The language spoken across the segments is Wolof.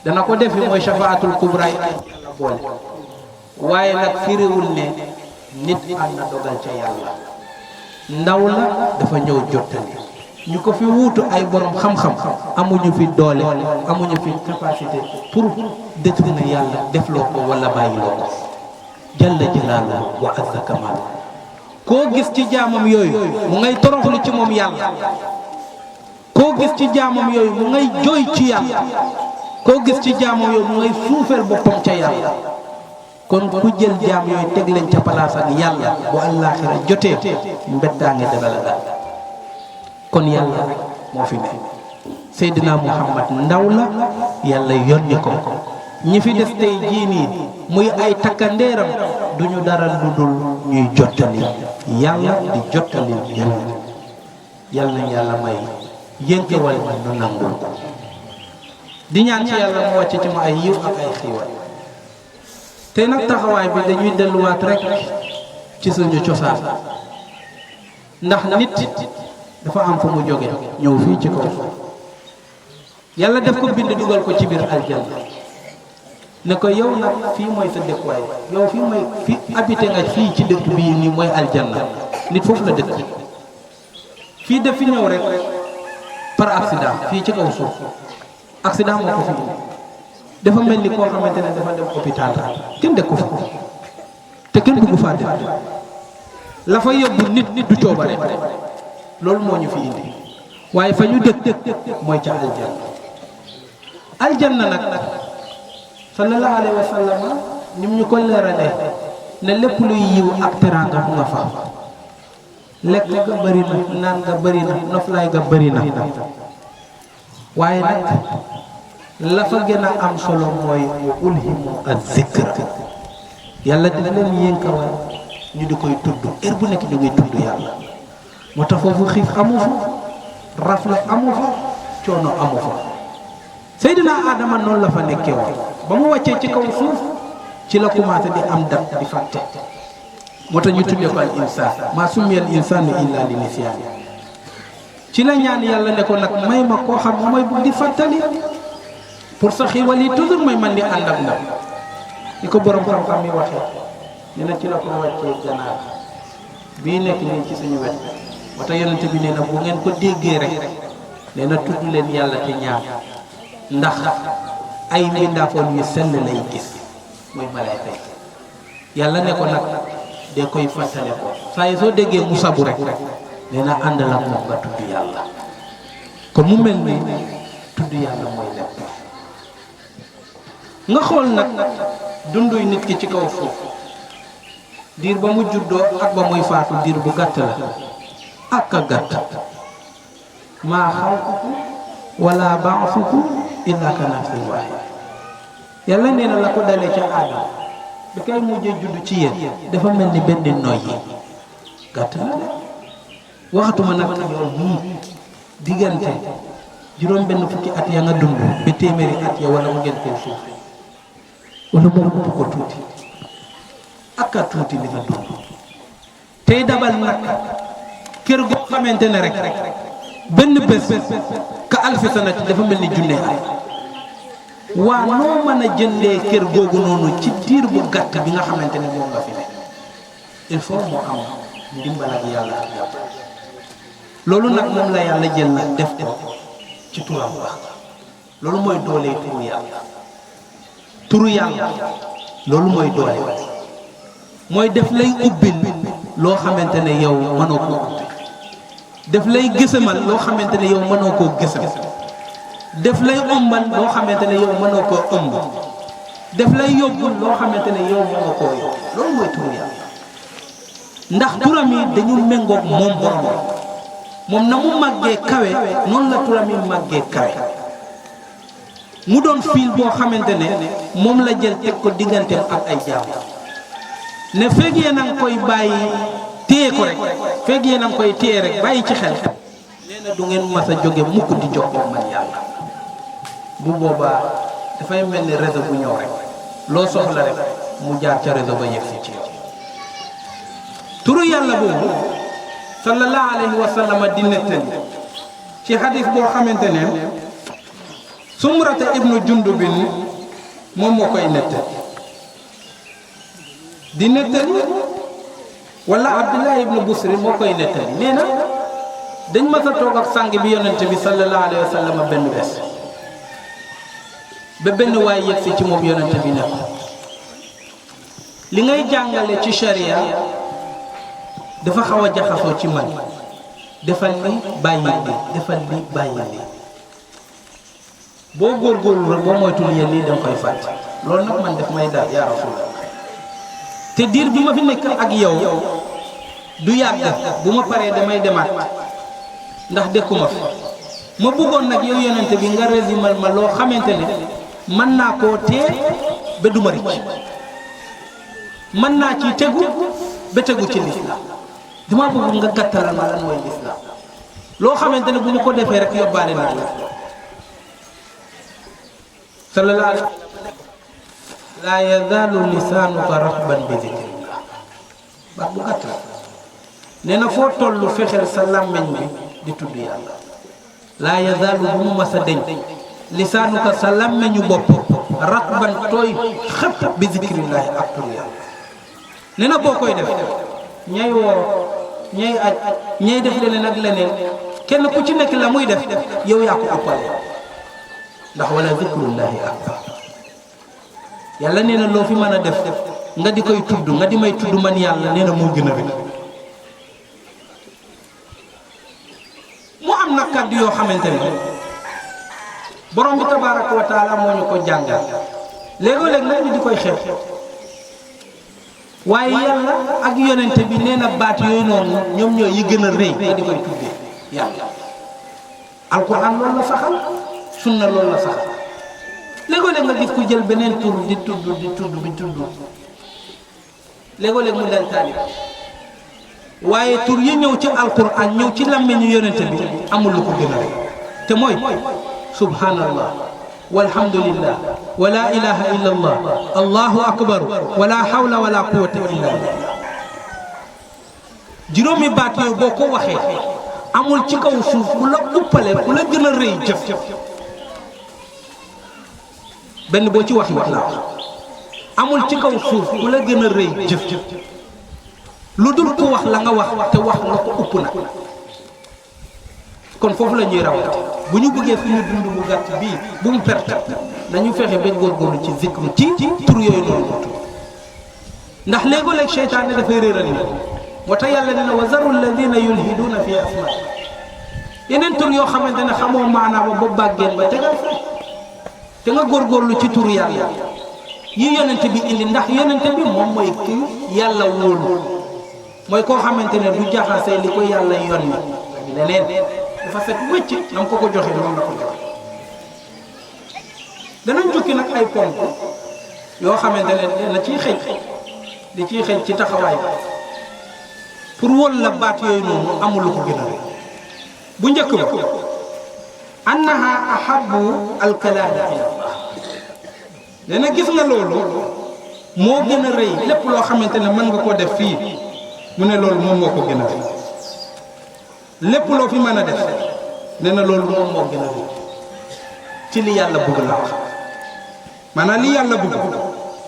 dana ko defi mooy shafaatul kubra yi yàlla boole waaye nag firiwul ne nit am na dogal ca yàlla ndaw la dafa ñëw jottali ñu ko fi wuutu ay borom xam-xam amuñu fi doole amuñu fi capacité pour détourner yàlla defloo ko wala bàyyiloo ko jalla jalaaluhu wa azza kamal koo gis ci jaamam yooyu mu ngay toroxlu ci moom yàlla koo gis ci jaamam yooyu mu ngay jooy ci yàlla koo gis ci jaamam yooyu mu ngay suufeel boppam ca yàlla kon ku jël jaam yooyu teg leen ca palaas ak yàlla bu àllaaxira jotee mbeddaange dana la dal kon yàlla rek moo fi ne Seydina Muhammad ndaw la yàlla yónni ko ñi fi des tey jii nii muy ay takkandeeram duñu dara lu dul ñuy jottali yàlla di jottali yeneen yàlla nañ yàlla may yënkewal nu nangul ko di ñaan ci yàlla mu wàcc ci mu ay yiw ak ay xiiwal te nag taxawaay bi dañuy delluwaat rek ci suñu cosaan ndax nit dafa am fu mu jóge ñëw fii ci kaw yàlla def ko bind dugal ko ci biir aljanna ne ko yow nag fii mooy sa dëkkuwaay yow fii mooy fi habité nga fii ci dëkk bii nii mooy aljanna nit foofu la dëkk fii def fi ñëw rek par accident fii ci kaw suuf accident moo ko fi dafa mel ni koo xamante ne dafa dem hôpital kenn dëkku fa te kenn bëggu faa dem la fa yóbbu nit du coobare loolu moo ñu fi indi waaye fa ñu dëkk mooy ca aljanna nag sallallahu alayhi wa sallam nim ñu ko leerale ne lépp luy yiw ak teraanga mu nga fa lekk nga bëri na naan nga bëri na noflaay nga bëri na waaye nag la fa gën a am solo mooy ulhimu az-zikr yàlla dina leen yënkawal ñu di koy tudd heure bu nekk ñu ngi tudd yàlla moo tax foofu xiif amu fa rafle amu fa coono amu fa Seydina Adama noonu la fa nekkee woon ba mu wàccee ci kaw suuf ci la commencé di am dat di fàtte moo tax ñu tuddee ko al insaan maa summiya al insaanu illa li nisyan ci la ñaan yàlla ne ko nag may ma koo xam mooy bu di fàttali pour sa xiiwal yi toujours mooy man di ànd ak ndam ni ko borom xam-xam yi waxee nee na ci la ko wàccee ganaar bii nekk nii ci suñu wet moo tax yonente bi nee na bu ngeen ko déggee rek nee na tudd leen yàlla te ñaan ndax ay mbindaafoon yu sell lay gis mooy malaayka yi yàlla ne ko nag de koy fàttale ko saa yi soo déggee mu sabu rek nee na ànd la moom nga tudd yàlla kon mu mel ni tudd yàlla mooy lépp nga xool nag dunduy nit ki ci kaw suuf diir ba mu juddoo ak ba muy faatu diir bu gàtt la ak a gàtt maa xalqukum wala ba'thukum illa ka nafsin waahida yàlla nee na la ko dalee ca aadama bi kay mujjee judd ci yéen dafa mel ni benn noy yi gàtt la de waxatuma nag yow nii diggante juróom benn fukki at ya nga dund ba téeméeri at ya wala mu ngeen koy suuf wala moom ëpp ko tuuti ak a tuuti li nga dund tey dabal nag kër goo xamante ne rek benn bés ka alfi sanati dafa mel ni junne at waa noo mën a jëndee kër googu noonu ci diir bu gàtt bi nga xamante ne moom nga fi ne il faut moo am ndimbal ak yàlla ak yàlla loolu nag moom la yàlla jël nag def ko ci turam ba loolu mooy doole turu yàlla loolu mooy doole mooy def lay ubbil loo xamante ne yow mënoo koo ubbi def lay gësamal loo xamante ne yow mënoo koo gësam def lay ombal loo xamante ne yow mënoo koo ëmb def lay yóbbul loo xamante ne yow mënoo koo yóbbu loolu mooy turu yàlla ndax turam yi dañu méngoog moom borom moom na mu màggee kawe noonu la turam yi màggee kawe mu doon fiil boo xamante ne moom la jël teg ko digganteem ak ay jaam ne feeg yéen a ngi koy bàyyi téye ko rek feeg yéen a ngi koy téye rek bàyyi ci xel nee na du ngeen mas a jóge mukk di jokkoo man yàlla bu boobaa dafay mel ni réseau bu ñëw rek loo soxla rek mu jaar ca réseau ba yegg si ci yow turu yàlla boobu sallallahu alayhi wa sallam di nettali ci xadis boo xamante ne Sumrata ibnu Jundubin moom moo koy nettali di nettali wala Abdullah ibnu Busri moo koy nettali nee na dañ mas a toog ak sang bi yonente bi sallallahu alayhi wa sallam benn bés ba benn waay yegsi ci moom yonente bi ne ko li ngay jàngale ci sharia dafa xaw a jaxasoo ci man defal li bàyyi li defal li bàyyi li boo góorgóorlu rek boo moytul yéen lii danga koy fàtte loolu nag man def may daal yaa Rasulullah te diir bi ma fi nekk ak yow du yàgg bu ma paree damay demaat ndax dëkkuma fi ma bëggoon nag yow yonente bi nga résumal ma loo xamante ne mën naa koo tee ba duma ricc mën naa ci tegu ba tegu ci lislaam dama bëgg nga gàttalal ma lan mooy lislaam loo xamante ne bu ñu ko defee rek yóbbaale naa la sallallahu alayhi wa sallam laa yazaalu lisaanuka ratban bi zikrillah baax bu gàtt la nee na foo tollu fexeel sa làmmeñ bi di tudd yàlla laa yazaalu bu mu mas a deñ lisaanuka sa làmmeñu bopp ratban tooy xëpp bi zikrillahi ak tudd yàlla nee na boo koy def ñay woor ñay aj ñay def leneen ak leneen kenn ku ci nekk la muy def yow yaa ko ëppale ndax wala zikrullahi akbar yàlla nee na loo fi mën a def nga di koy tudd nga di may tudd man yàlla nee na moo gën a rëy mu am na kàddu yoo xamante ne borom bi tabaaraka wa taala moo ñu ko jàngal léegoo-léeg nag ñu di koy xeeb waaye yàlla ak yonente bi nee na baat yooyu noonu ñoom ñooy yi gën a rëy nga di koy tuddee yàlla alquran loolu la saxal sunna loolu la saxal léegoo-léeg nga gis ku jël beneen tur di tudd léegoo-léeg mu dal taalib waaye tur yi ñëw ci alquran ñëw ci làmmiñu yonente bi amul lu ko gën a rëy te mooy subhanallah walhamdulillah wala ilaha illa allah allahu akbar wala hawla wala quwwata illa billah juróomi baat yooyu boo ko waxee amul ci kaw suuf ku la uppale ku la gën a rëy jëf benn boo ci wax laa wax amul ci kaw suuf ku la gën a rëy jëf lu dul ku wax la nga wax te wax nga ko upp na kon foofu la ñuy rawate bu ñu bëggee suñu dund bu gàtt bii bu mu perte nañu fexe ba góorgóorlu ci zikru ci tur yooyu noonu ndax léegoo-léeg seytaane dafay réeral ni moo tax yàlla nee na wa zaru alladina yulhiduuna fi asmaa yeneen tur yoo xamante ne xamoo maanaa ba boobu bàggeen ba tegal te nga góorgóorlu ci tur yàlla yi yonente bi indi ndax yonente bi moom mooy kii yàlla wóolu mooy koo xamante ne du jaxasee li ko yàlla yonni leneen dafa set wëcc na mu ko joxe noonu la ko joxe danañ jukki nag ay ponk yoo xamante ne na ciy xëj di ciy xëj ci taxawaay pour wol la baat yooyu noonu amul lu ko gën a rëy bu njëkk ba annaha ahabu alkalaami ila allah dana gis nga loolu moo gën a rëy lépp loo xamante ne mën nga koo def fii mu ne loolu moom moo ko gën a rëy lépp loo fi mën a def nee na loolu moom moo gën a rëy ci li yàlla bëgg la wax maanaam li yàlla bëgg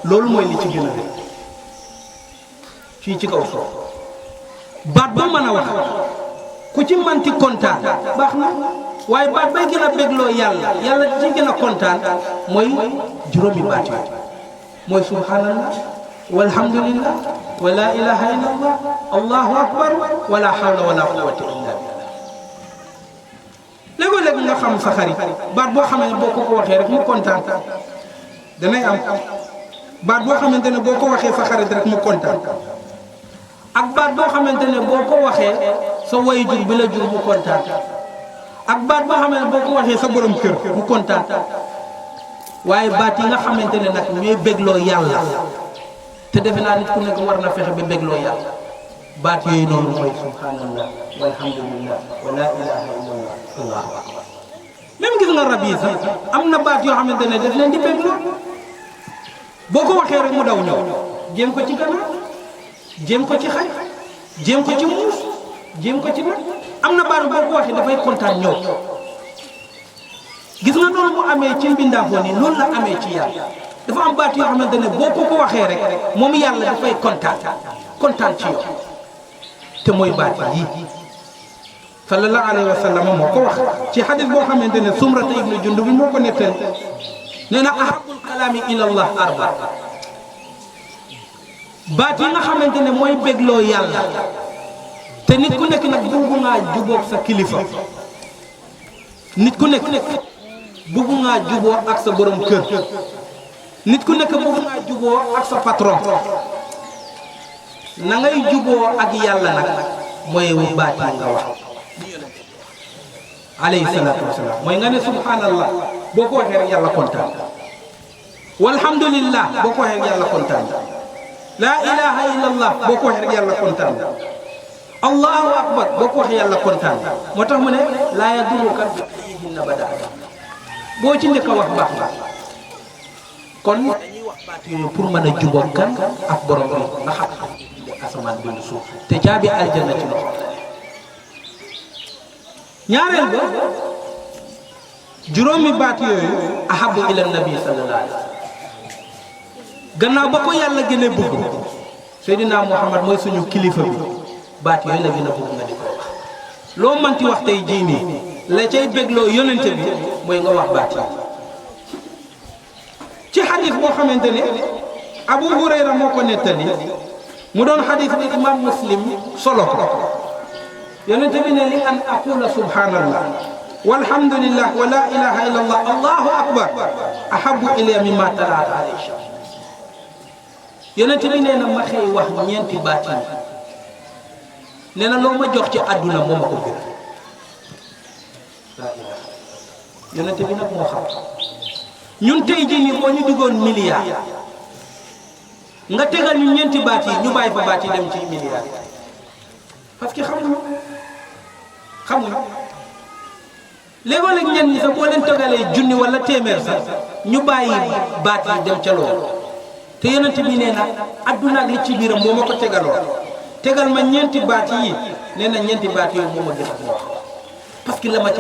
loolu mooy li ci gën a rëy fii ci kaw suuf baat ba mën a wax ku ci manti kontaan baax na waaye baat bay gën a bégloo yàlla yàlla ci gën a kontaan mooy juróomi baat yi mooy subhanallah walhamdulillah wala ilaha illa allah allahu akbar wala hawla wala quwwata illa billah léegoo-léeg nga xam sa xarit baat boo xamante ne boo ko waxee rek mu kontaan danay am baat boo xamante ne boo ko waxee sa xarit rek mu kontaan ak baat boo xamante ne boo ko waxee sa waajur bi la jur mu kontaan ak baat boo xamante ne boo ko waxee sa borom kër mu kontaan waaye baat yi nga xamante ne nag ñooy bégloo yàlla te defe naa nit ku nekk war na fexe ba bégloo yàlla baat yooyu noonu mooy subhanallah walhamdulillah wala ilaha illallah allahu akbar même gis nga rab yi sax am na baat yoo xamante ne daf leen di bégloo boo ko waxee rek mu daw ñëw jéem ko ci ganaar jéem ko ci xaj jéem ko ci muus jéem ko ci nag am na baat boo ko waxee dafay kontaan ñëw gis nga noonu mu amee ci mbindaafoo ni loolu la amee ci yàlla dafa am baat yoo xamante ne boo ko waxee rek moom yàlla dafay kontaan ci yow te mooy baat yi sallallahu alayhi wa sallam moo ko wax ci xadis boo xamante ne Sumrata ibnu Jundub moo ko nettali nee na ahabul kalaami ilallah arba baat yi nga xamante ne mooy bégloo yàlla te nit ku nekk nag bugg ngaa jubóog sa kilifa nit ku nekk bugg ngaa juboo ak sa borom kër nit ku nekk bugg ngaa juboo ak sa patron na ngay juboo ak yàlla nag mooy baat yi nga wax alayhi salaatu wasalaam mooy nga ne subhanallah boo ko waxee rek yàlla kontaan walhamdulillah boo ko waxee rek yàlla kontaan laa ilaha illallah boo ko waxee rek yàlla kontaan allahu akbar boo ko waxee yàlla kontaan moo tax mu ne laa yaduruka bi ayyihinna bada boo ci njëkk a wax baax na kon dañuy wax baat yooyu pour mën a jubóog kan ak borom bi nga xam asamaan bi suuf te caabi aljanna ci loxo ñaareel ba juróomi baat yooyu ahabu ila nabi sallallahu alayhi wa sallam gannaaw ba ko yàlla gën a bëgg Seydina Muhammad mooy suñu kilifa bi baat yooyu la gën a bëgg nga di ko wax loo manti wax tey jii nii la cay bégloo yonente bi mooy nga wax baat yi ci xadis boo xamante ne Abu Hurayra moo ko nettali mu doon xadis bi imam Muslim solo ko yonente bi ne li an aqula subhanallah walhamdulillah wa la ilaha illa allah allahu akbar ahabu ilayya mimma talaat alayhi shams yonente bi nee na ma xëy wax ñeenti baat yi nee na loo ma jox ci àdduna moo ma ko gën yonente bi nag moo xam ñun tey jii nii boo ñu duggoon milliard nga tegal ñu ñeenti baat yi ñu bàyyi fa baat yi dem ci milliard parce que xamuñu léegoo-léeg ñenn ñi sax boo leen tegalee junni wala téeméer sax ñu bàyyi baat yi dem ca loolu te yonent bi nee na adduna ak li ci biiram moo ma ko tegal ma ñeenti baat yi nee na ñeenti baat yooyu moo ma gën a wax parce que la ma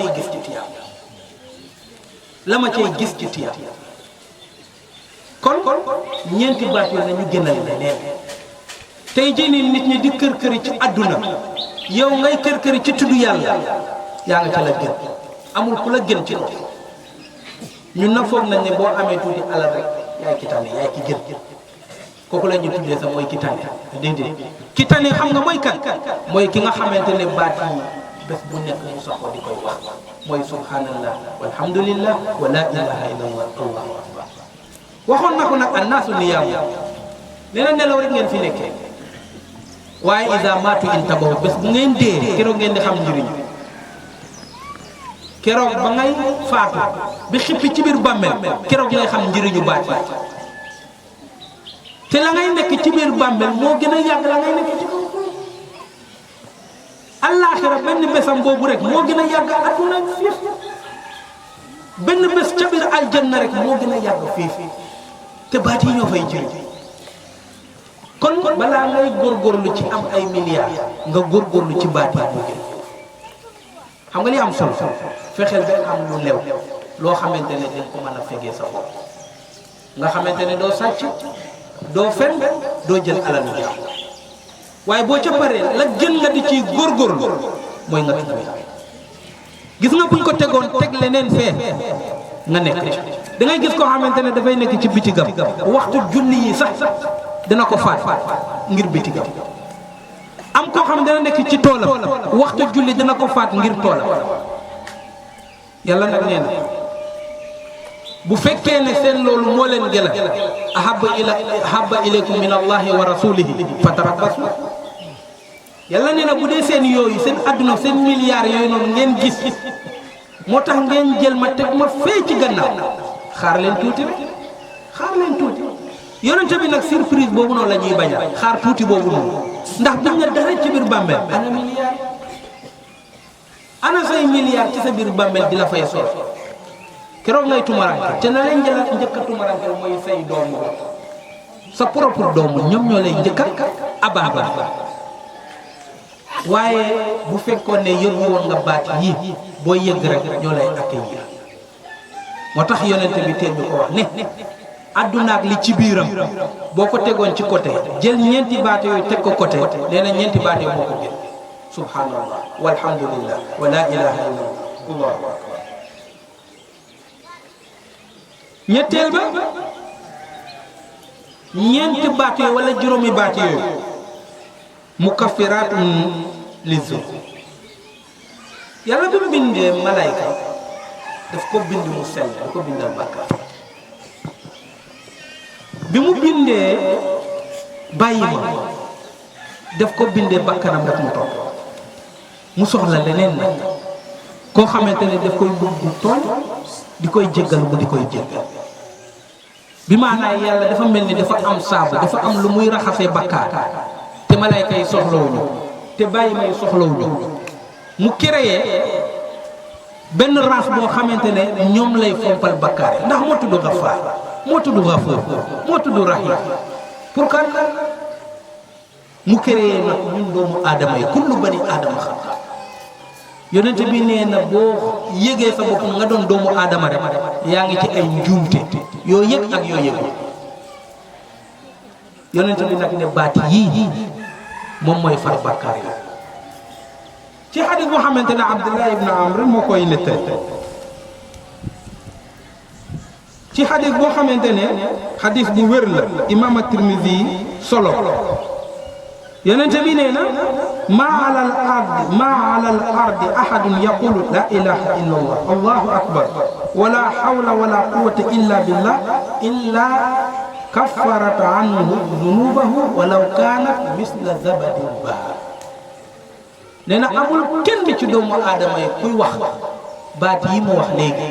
cay gis ci tiyaab kon ñeenti baat yooyu nañu gënal leneen tey jii nii nit ñi di kër-këri ci adduna yow ngay kër-këri ci tudd yàlla yaa nga ca la gën amul ku la gën ci loolu ñun nag foog nañ ne boo amee tuuti alal rek yaay ki tane yaay ki gën kooku la ñu tuddee sax mooy ki tane déedéet ki tane xam nga mooy kan mooy ki nga xamante ne baat yi bés bu nekk mu saxoo di koy wax mooy subhanallah walhamdulillah wa la ilaha illallah allahu akbar waxoon na ko nag annaasu niyaam nee na nelaw rek ngeen fi nekkee waaye iza maatu intabahu bés bu ngeen dee keroog ngeen di xam njëriñ keroog ba ngay faatu bi xippi ci biir bàmmeel keroog ngay xam njëriñu baat yi te la ngay nekk ci biir bàmmeel moo gën a yàgg la ngay nekk ci kaw allaaxira benn bésam boobu rek moo gën a yàgg adduna fii benn bés ca biir aljanna rek moo gën a yàgg fii te baat yi ñoo fay jëriñ kon balaa ngay góorgóorlu ci am ay milliards nga góorgóorlu ci baat yi moo gën xam nga li am solo fexeel ba am lu lew loo xamante ne dañ ko mën a fegee sa bopp nga xamante ne doo sàcc doo fen doo jël alalu jàmm waaye boo ca paree la gën nga di ciy góorgóorlu mooy nga tudd gis nga buñ ko tegoon teg leneen fee nga nekk ci da ngay gis koo xamante ne dafay nekk ci bitigam waxtu julli yi sax dina ko faat ngir bitigam am koo xam ne dana nekk ci toolam waxtu julli dina ko faat ngir toolam yàlla nag nee na bu fekkee ne seen loolu moo leen gëla ahabba ilaykum min allahi wa rasulihi fatarabbasu yàlla nee na bu dee seen yooyu seen adduna seen milliards yooyu noonu ngeen gis moo tax ngeen jël ma teg ma fee ci gannaaw xaar leen tuuti rek xaar leen tuuti yonente bi nag surprise boobu noonu la ñuy bañal xaar tuuti boobu noonu ndax buñ ne dara ci biir bàmmeel ana milliards ana say milliards ci sa biir bàmmeel di la fay sol keroog ngay tumaranke te na leen njëkk a tumaranke mooy say doomu sa propre doomu ñoom ñoo lay njëkk a abaaba waaye bu fekkoon ne yëngu woon nga baat yi boo yëgg rek ñoo lay accueillir moo tax yonente bi teel ñu ko wax ne àdduna ak li ci biiram boo ko tegoon ci côté jël ñeenti baat yooyu teg ko côté nee na ñeenti baat yooyu moo ko gën subhanallah walhamdulillah wa la ilaha illallah allahu akbar ñetteel ba ñeenti baat yooyu wala juróomi baat yooyu mukaffiratun lizzunub yàlla bi mu bindee malayka daf ko bind mu sell daf ko bindal bàkkaar bi mu bindee bàyyi ma daf ko bindee bakkanam rek mu topp mu soxla leneen nag koo xamante ne daf koy bëgg bu tooñ di koy jéggal mu di koy jéggal bi maanaam yàlla dafa mel ni dafa am saabu dafa am lu muy raxasee bakkaar te malayka yi soxlawuñu te bàyyi may soxlawuñu mu créé benn race boo xamante ne ñoom lay fompal bakkaar ndax moo tudd Gafaar moo tudd Gafuur moo tudd Rahim pour kan mu créé nag ñun doomu aadama yi kullu bani aadama xam yonente bi nee na boo yëgee sa bopp nga doon doomu aadama rek yaa ngi ci ay njuumte yoo yëg ak yoo yëgul yonente bi nag ne baat yii moom mooy far bakkaar yi ci xadis boo xamante ne Abdullah ibn Amr moo koy nettali ci xadis boo xamante ne xadis bu wér la imaam at-Tirmidhi solo yonente bi nee na maa ala al ardi ahadun yaqulu la ilaha illa allah allahu akbar wala hawla wala quwwata illa billah illa kaffarat anhu dunubahu walaw kanat misla zabadil bahr nee na amul kenn ci doomu aadama yi kuy wax baat yi mu wax léegi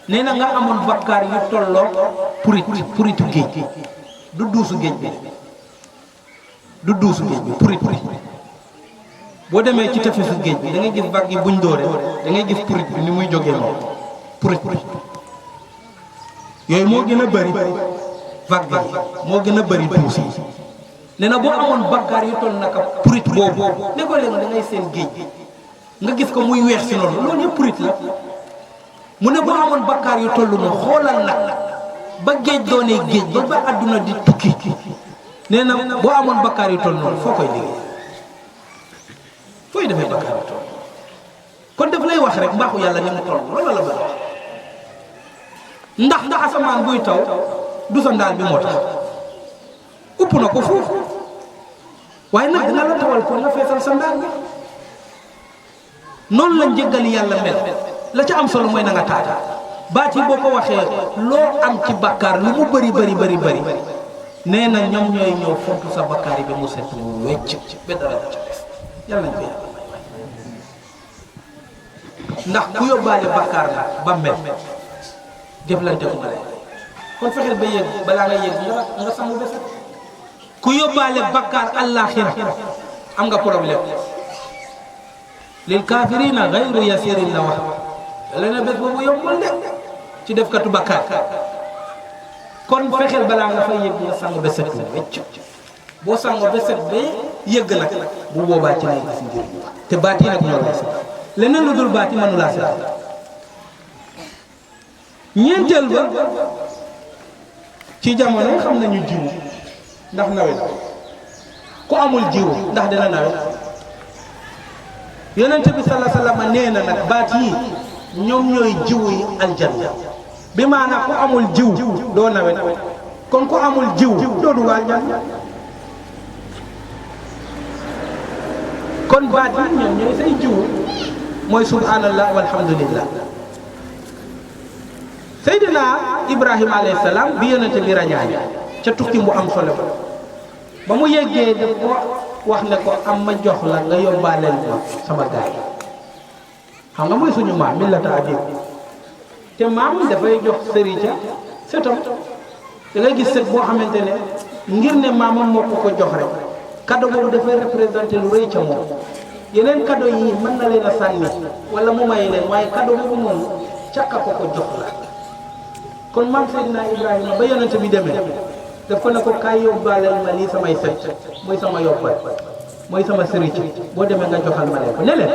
nee na nga amoon bakkaar yu tolloo puritu géej du duusu géej bi du duusu géej bi purit boo demee ci tefesu géej bi da ngay gis vague yi buñ doore da ngay gis purit bi ni muy jógee moom purit yooyu moo gën a bëri vague yi moo gën a bëri duus yi nee na boo amoon bakkaar yu toll naka purit boobu ne ko léegi da ngay seen géej nga gis ko muy weex si noonu loolu yëpp purit la mu ne boo amoon bakkaar yu toll noonu xoolal nag ba géej doonee géej ba àdduna di tukki nee na boo amoon bakkaar yu toll noonu foo koy liggéey fooy defee bakkaar yu toll kon daf lay wax rek mbaaxu yàlla ni mu toll loolu la bëgg ndax asamaan buy taw du sa ndaal bi moo tax upp na ko foofu waaye nag dina la tawal pour nga feesal sa ndaal bi noonu la njëggali yàlla mel la ca am solo mooy na nga taata baat yi boo ko waxee loo am ci bakkaar lu mu bëri nee na ñoom ñooy ñëw fontu sa bakkaar yi bi mu set mu wecc ba dara ci des yàlla nañ ko yàlla ndax ku yóbbaale bakkaar la ba mel jëflante ko male kon fexeel ba yéeg balaa nga yéeg nga sangu ba set ku yóbbaale bakkaar àllaaxira am nga problème lil kaafiriina gayru yasirin la wax yàlla na bés boobu yombul de ci defkatu bakkaar kon fexeel balaa nga fay yëg nga sangu ba set wecc boo sangu ba set ba yëgg nag bu boobaa ci lay gis njëriñ te baat yi nag ñoo la set leneen lu dul baat yi mënu laa set ñeenteel ba ci jamono xam nañu jiwu ndax nawet ku amul jiwu ndax dina nawet yonent bi sallallahu alayhi wa sallam nee na nag baat yi ñoom ñooy jiwu yi aljanna bi maanaam ku amul jiw doo nawet kon ku amul jiw doo dugg aljanna kon baat yi ñoom ñooy say jiw mooy subhanallah walhamdulillah Seydina Ibrahima alayhi salaam bi yonente bi rañaane ca tukki mu am solo ba mu yeggee daf ko wax ne ko am ma jox la nga yóbbaaleel ma sama gaay xam nga mooy suñu maam millata abib te maam dafay jox sëriñ setam da ngay gis sët boo xamante ne ngir ne maamam moo ko jox rek cadeau boobu dafay représenté lu rëy ca moom yeneen cadeau yi mën na leen a sànni wala mu may leen waaye cadeau boobu moom càkka ko jox la kon maam Seydina Ibrahima ba yonente bi demee daf ko ne ko kaay yóbbaaleel ma lii samay sët mooy sama yóbbal mooy sama sëriñ boo demee nga joxal ma leen ko ne leen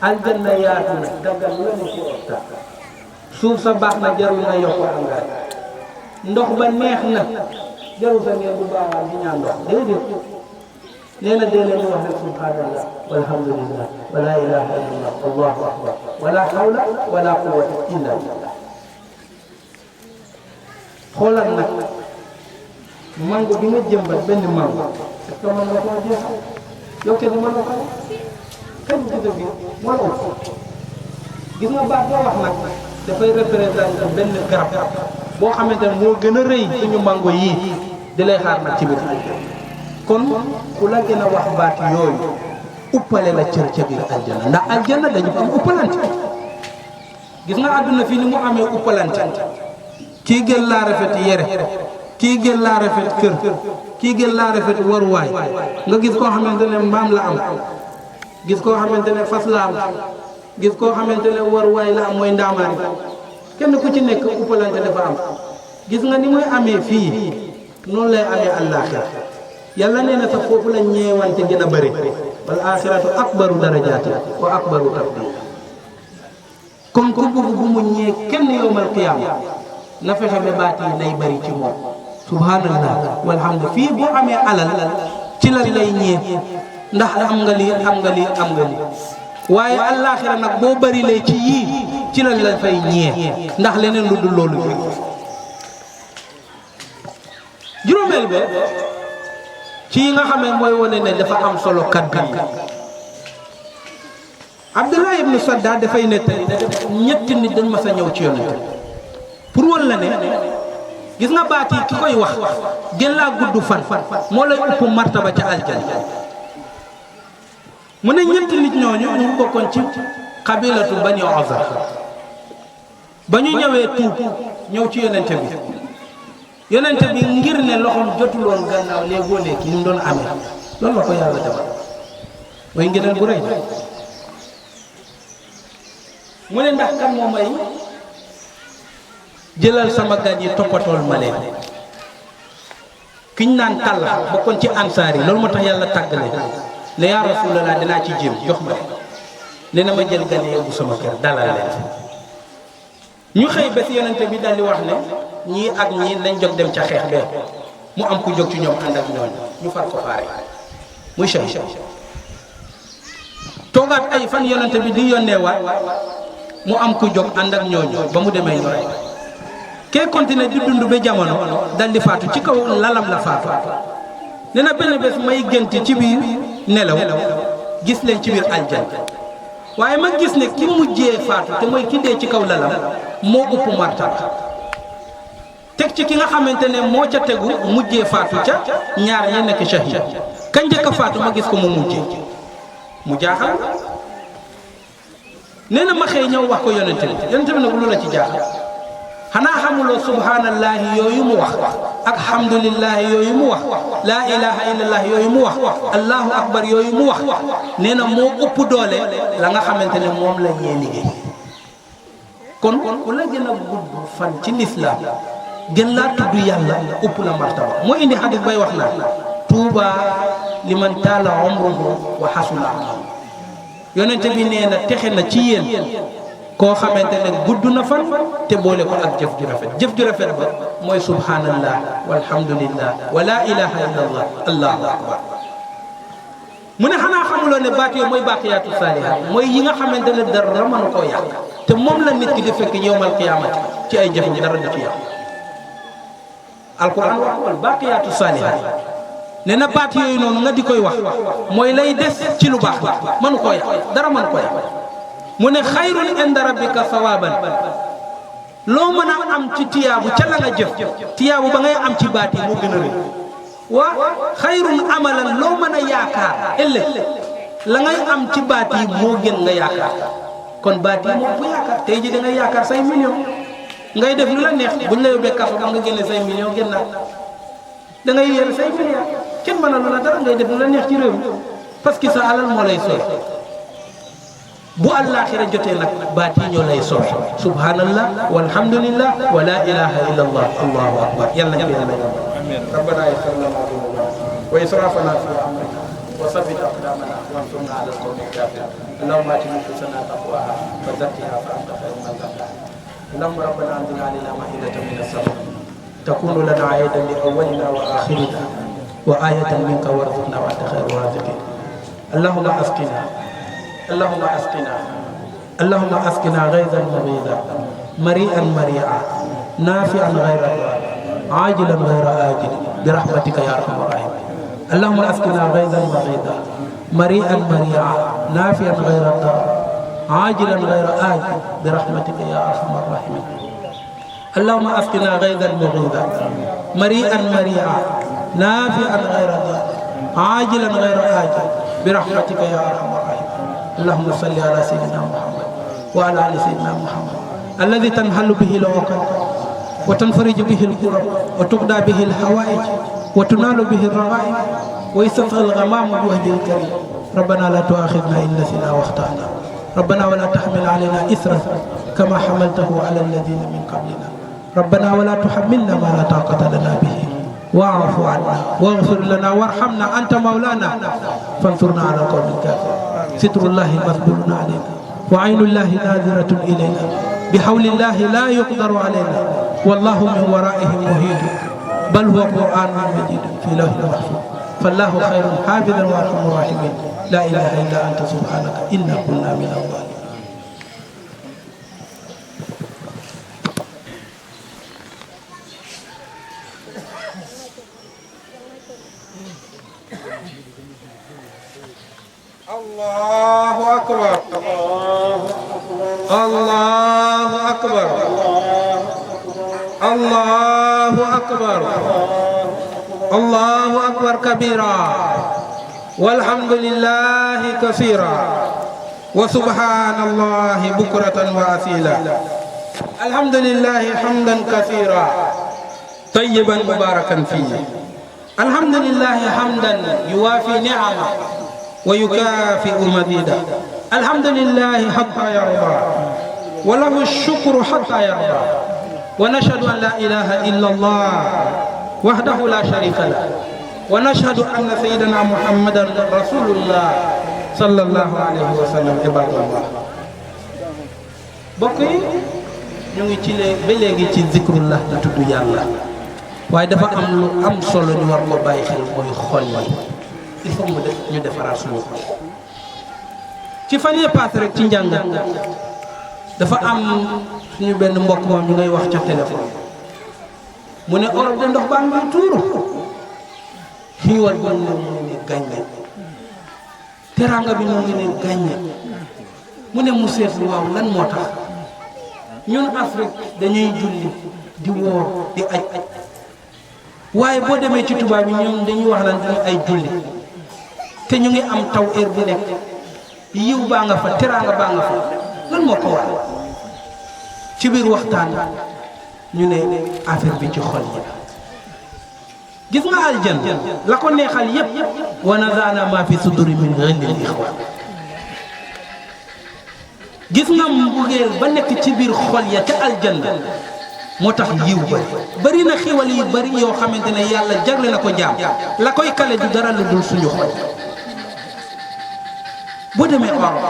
aljanna yaatu na daggal lu leen ko waxtaan suuf sa baax na jarul nga yokk engrais ndox ba neex na jarul sa ngeen bu baaxal di ñaan ndox déedéet nee na dee leen di wax rek subhanallah walhamdulillah wala ilaha illallah allahu akbar wala hawla wala quwwata illa billah xoolal nag mango bi nga jëmbat benn mango est-ce que mën nga koo jeexal yow kenn mën nga ko kenn gis bi moo ëpp gis nga baax boo wax nag dafay représenté benn garab boo xamante ne moo gën a rëy suñu mango yii di lay xaar nag ci biir kon ku la gën a wax baat yooyu uppale la cër ca biir aljana ndax aljana dañu ko uppalante gis nga àdduna fii ni mu amee uppalante kii gën laa rafet yére kii gën laa rafet kër kii gën laa rafet waruwaay nga gis koo xamante ne mbaam la am gis koo xamante ne fas la am gis koo xamante ne waruwaay la am mooy ndaamaari kenn ku ci nekk uppalante dafa am gis nga ni muy amee fii noonu lay amee àllaaxira yàlla nee na sax foofu la ñeewante gën a bëri wal aaxiratu akbaru darajaati wa akbaru tafdiila kon ku bëgg bu mu ñee kenn yowmal qiyaama na fexe ba baat yi nay bëri ci moom subhanallah walhamdu fii boo amee alal ci la lay ñee ndax am nga lii am nga lii am nga lii waaye àllaaxira nag boo bëri lay ci yii ci la la fay ñee ndax leneen lu dul loolu juróomeel ba ci yi nga xam ne mooy wane ne dafa am solo kaddu yi Abdullah ibnu Sadda dafay nettali ñetti nit dañ mas a ñëw ci yonent pour wan la ne gis nga baat yi ki koy wax gën laa gudd fan moo lay upp martaba ca aljana mu ne ñetti nit ñooñu ñu bokkoon ci xabilatu Bani Azar ba ñu ñëwee tuub ñëw ci yonent bi yonent bi ngir ne loxoom jotuloon gannaaw léegoo léegi ni mu doon amee loolu la ko yàlla defal mooy ngëneel bu rëy mu ne ndax kan moo may jëlal sama gan yi toppatool ma leen kiñ naan Talha bokkoon ci ansaar yi loolu moo tax yàlla tàggale ne yaa rasulallah dinaa ci jéem jox ma ne na ma jël gan yi yóbbu sama kër dalal leen ñu xëy bés yonent bi daal di wax ne ñii ak ñii lañ jóg dem ca xeex bee mu am ku jóg ci ñoom ànd ak ñooñu ñu far ko faare muy Cheikh toogaat ay fan yonent bi di yónnee waat mu am ku jóg ànd ak ñooñu ba mu demee ñu rey kee continué di dund ba jamono dal di faatu ci kaw lalam la faatu nee na benn bés may gént ci biir nelaw gis leen ci biir aljanna waaye ma gis ne ki mujjee faatu te mooy ki dee ci kaw lalam moo ëpp martaba teg ci ki nga xamante ne moo ca tegu mujjee faatu ca ñaar ñi nekk shahid ka njëkk a faatu ma gis ko mu mujjee mu jaaxal nee na ma xëy ñëw wax ko yonente bi nag lu la ci jaaxal xanaa xamuloo subhanallahi yooyu mu wax ak alhamdulillahi yooyu mu wax laa ilaha illallah yooyu mu wax allahu akbar yooyu mu wax nee na moo ëpp doole la nga xamante ne moom la ñee liggéey kon ku la gën a gudd fan ci lislaam gën laa tudd yàlla ëpp la martaba moo indi xadis bay wax naa tuuba liman taala umruhu wa xasuna amalu yonente bi nee na texe na ci yéen koo xamante ne gudd na fan te boole ko ak jëf ju rafet ba mooy subhanallah walhamdulillah wa la ilaha illallah allahu akbar mu ne xanaa xamuloo ne baat yooyu mooy baaqiyaatu saalihaat mooy yi nga xamante ne dara mënu koo yàq te moom la nit ki di fekk yowmal qiyaamati ci ay jëfam dara du ci yàq alquran wax baaqiyaatu saalihaat nee na baat yooyu noonu nga di koy wax mooy lay des ci lu baax mënu koo yàq dara mënu koo yàq mu ne xayrun inda rabbika sawaaban loo mën a am ci tiyaabu ca la nga jëf tiyaabu ba ngay am ci baat yi moo gën a rëy waa xayrun amalan loo mën a yaakaar ëllëg la ngay am ci baat yi moo gën nga yaakaar kon baat yi moo bu yaakaar tey ji da ngay yaakaar say million ngay def lu la neex buñ la yóbbee kaso ba nga génne say million génn naa da ngay yore say million kenn mën a lu la dara ngay def lu la neex ci réew mi parce que sa alal moo lay sooy bu àllaaxira jotee nag baat yi ñoo lay sooy subhanallah walhamdulillah wa la ilaha illa allah allahu akbar yàlla na yàlla amiin rabbana yaghfir lana dhunubana wa israfana fi amrina wa sabbit aqdamana wansurna ala alqawmi alkafirin allahumma ati nufusana taqwaha wa zakkiha fa anta khayru man zakkaha اللهم ربنا انزل علينا مائدة من السماء تكون لنا عيدا لأولنا وآخرنا وآية منك وارزقنا وأنت خير الرازقين. اللهم اسقنا اللهم اسقنا اللهم اسقنا غيثا مغيثا مريئا مريعا نافعا غير ضار عاجلا غير آجل برحمتك يا ارحم الراحمين. اللهم اسقنا غيثا مغيثا مريئا مريعا نافعا غير ضار عاجلا غير آجل برحمتك يا ارحم الراحمين. اللهم اسقنا غيثا مغيثا مريئا مريعا نافعا غير ضار عاجلا غير آجل برحمتك يا ارحم الراحمين. اللهم صل على سيدنا محمد وعلى ال سيدنا محمد الذي تنحل به العقد وتنفرج به الكرب وتقضى به الحوائج وتنال به الرغائب ويستسقى الغمام بوجه الكريم. ربنا لا تؤاخذنا ان نسينا واخطانا ربنا ولا تحمل علينا إسرا كما حملته على الذين من قبلنا ربنا ولا تحملنا ما لا طاقة لنا به واعف عنا واغفر لنا وارحمنا أنت مولانا فانصرنا على القوم الكافرين. ستر الله مسبول علينا وعين الله ناظرة إلينا بحول الله لا يقدر علينا والله من ورائهم محيط بل هو قرآن مجيد في لوح محفوظ فالله خير حافظا وارحم الراحمين. لا إله إلا أنت سبحانك إنا كنا من الظالمين. الله أكبر الله أكبر الله أكبر الله أكبر كبيرا والحمد لله كثيرا وسبحان الله بكرة وأصيلا. الحمد لله حمدا كثيرا طيبا مباركا فيه. الحمد لله حمدا يوافي نعمه ويكافئ مزيدا. الحمد لله حتى يرضى وله الشكر حتى يرضى ونشهد أن لا إله إلا الله وحده لا شريك له ونشهد أن سيدنا محمدا رسول الله صلى الله عليه وسلم. عباد الله bokk yi ñu ngi ci ba léegi ci zikrullah di tudd yàlla waaye dafa am lu am solo ñu war ko bàyyi xel mooy xol yi. il faut ñu defaraat suñu xol. ci fan yee paase rek ci njàngat dafa am suñu benn mbokk moom ñu ngay wax ca téléphone mu ne Europe de ndox baa ngi tuuru fii war ba mu ne gàññe teraanga bi mu ngi ne gàññe mu ne mu seetlu waaw lan moo tax ñun Afrique dañuy julli di woor di aj waaye boo demee ci tubaab yi ñoom dañuy wax lan dañuy ay julli te ñu ngi am taw heure bu nekk yiw baa nga fa teraanga baa nga fa lan moo ko waral ci biir waxtaan ñu ne affaire bi ci xol yi gis nga aljan la ko neexal yépp wa nazaana ma fi suduri min ghillin ikhwan. gis nga mbugeel ba nekk ci biir xol ya ca aljanna moo tax yiw bari na xiwal yi bari yoo xamante ne yàlla jagle na ko jaam la koy kale du dara lu dul suñu xol. boo demee Europe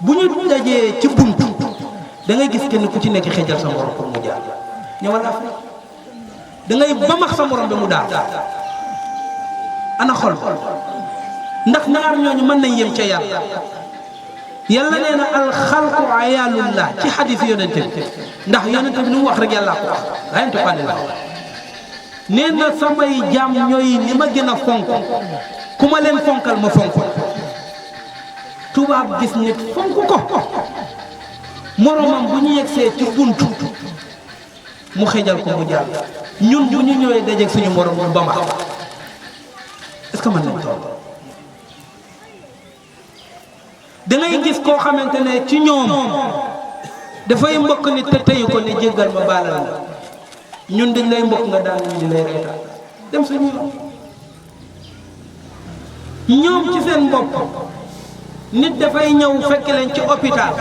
bu ñu dajee ci buntu da ngay gis kenn ku ci nekk xëjal sa morom pour mu jaar ñëwal Afrique da ngay bamax sa morom bi mu daal ana xol ndax ñaar ñooñu mën nañ yem ca yàlla. yàlla nee na alxalqu ayaalullah ci xadis yonente bi ndax yonente bi lu mu wax rek yàlla ko wax laa yantiqu anil hawa nee na samay jaam ñooy li ma gën a fonk ku ma leen fonkal ma fonk. tubaab gis nit fonk ko moromam bu ñu yegsee ci buntu mu xëjal ko mu jàll ñun bu ñu ñëwee dajeeg suñu morom bu ba ma est-ce que mën nañ toll. da ngay gis koo xamante ne ci ñoom dafay mbokk nit te teyu ko ne jéggal ma baalal la ñun dañ lay mbokk nga daan ñu di lay reetaan dem suñu ñoom ci seen bopp nit dafay ñëw fekk leen ci hôpital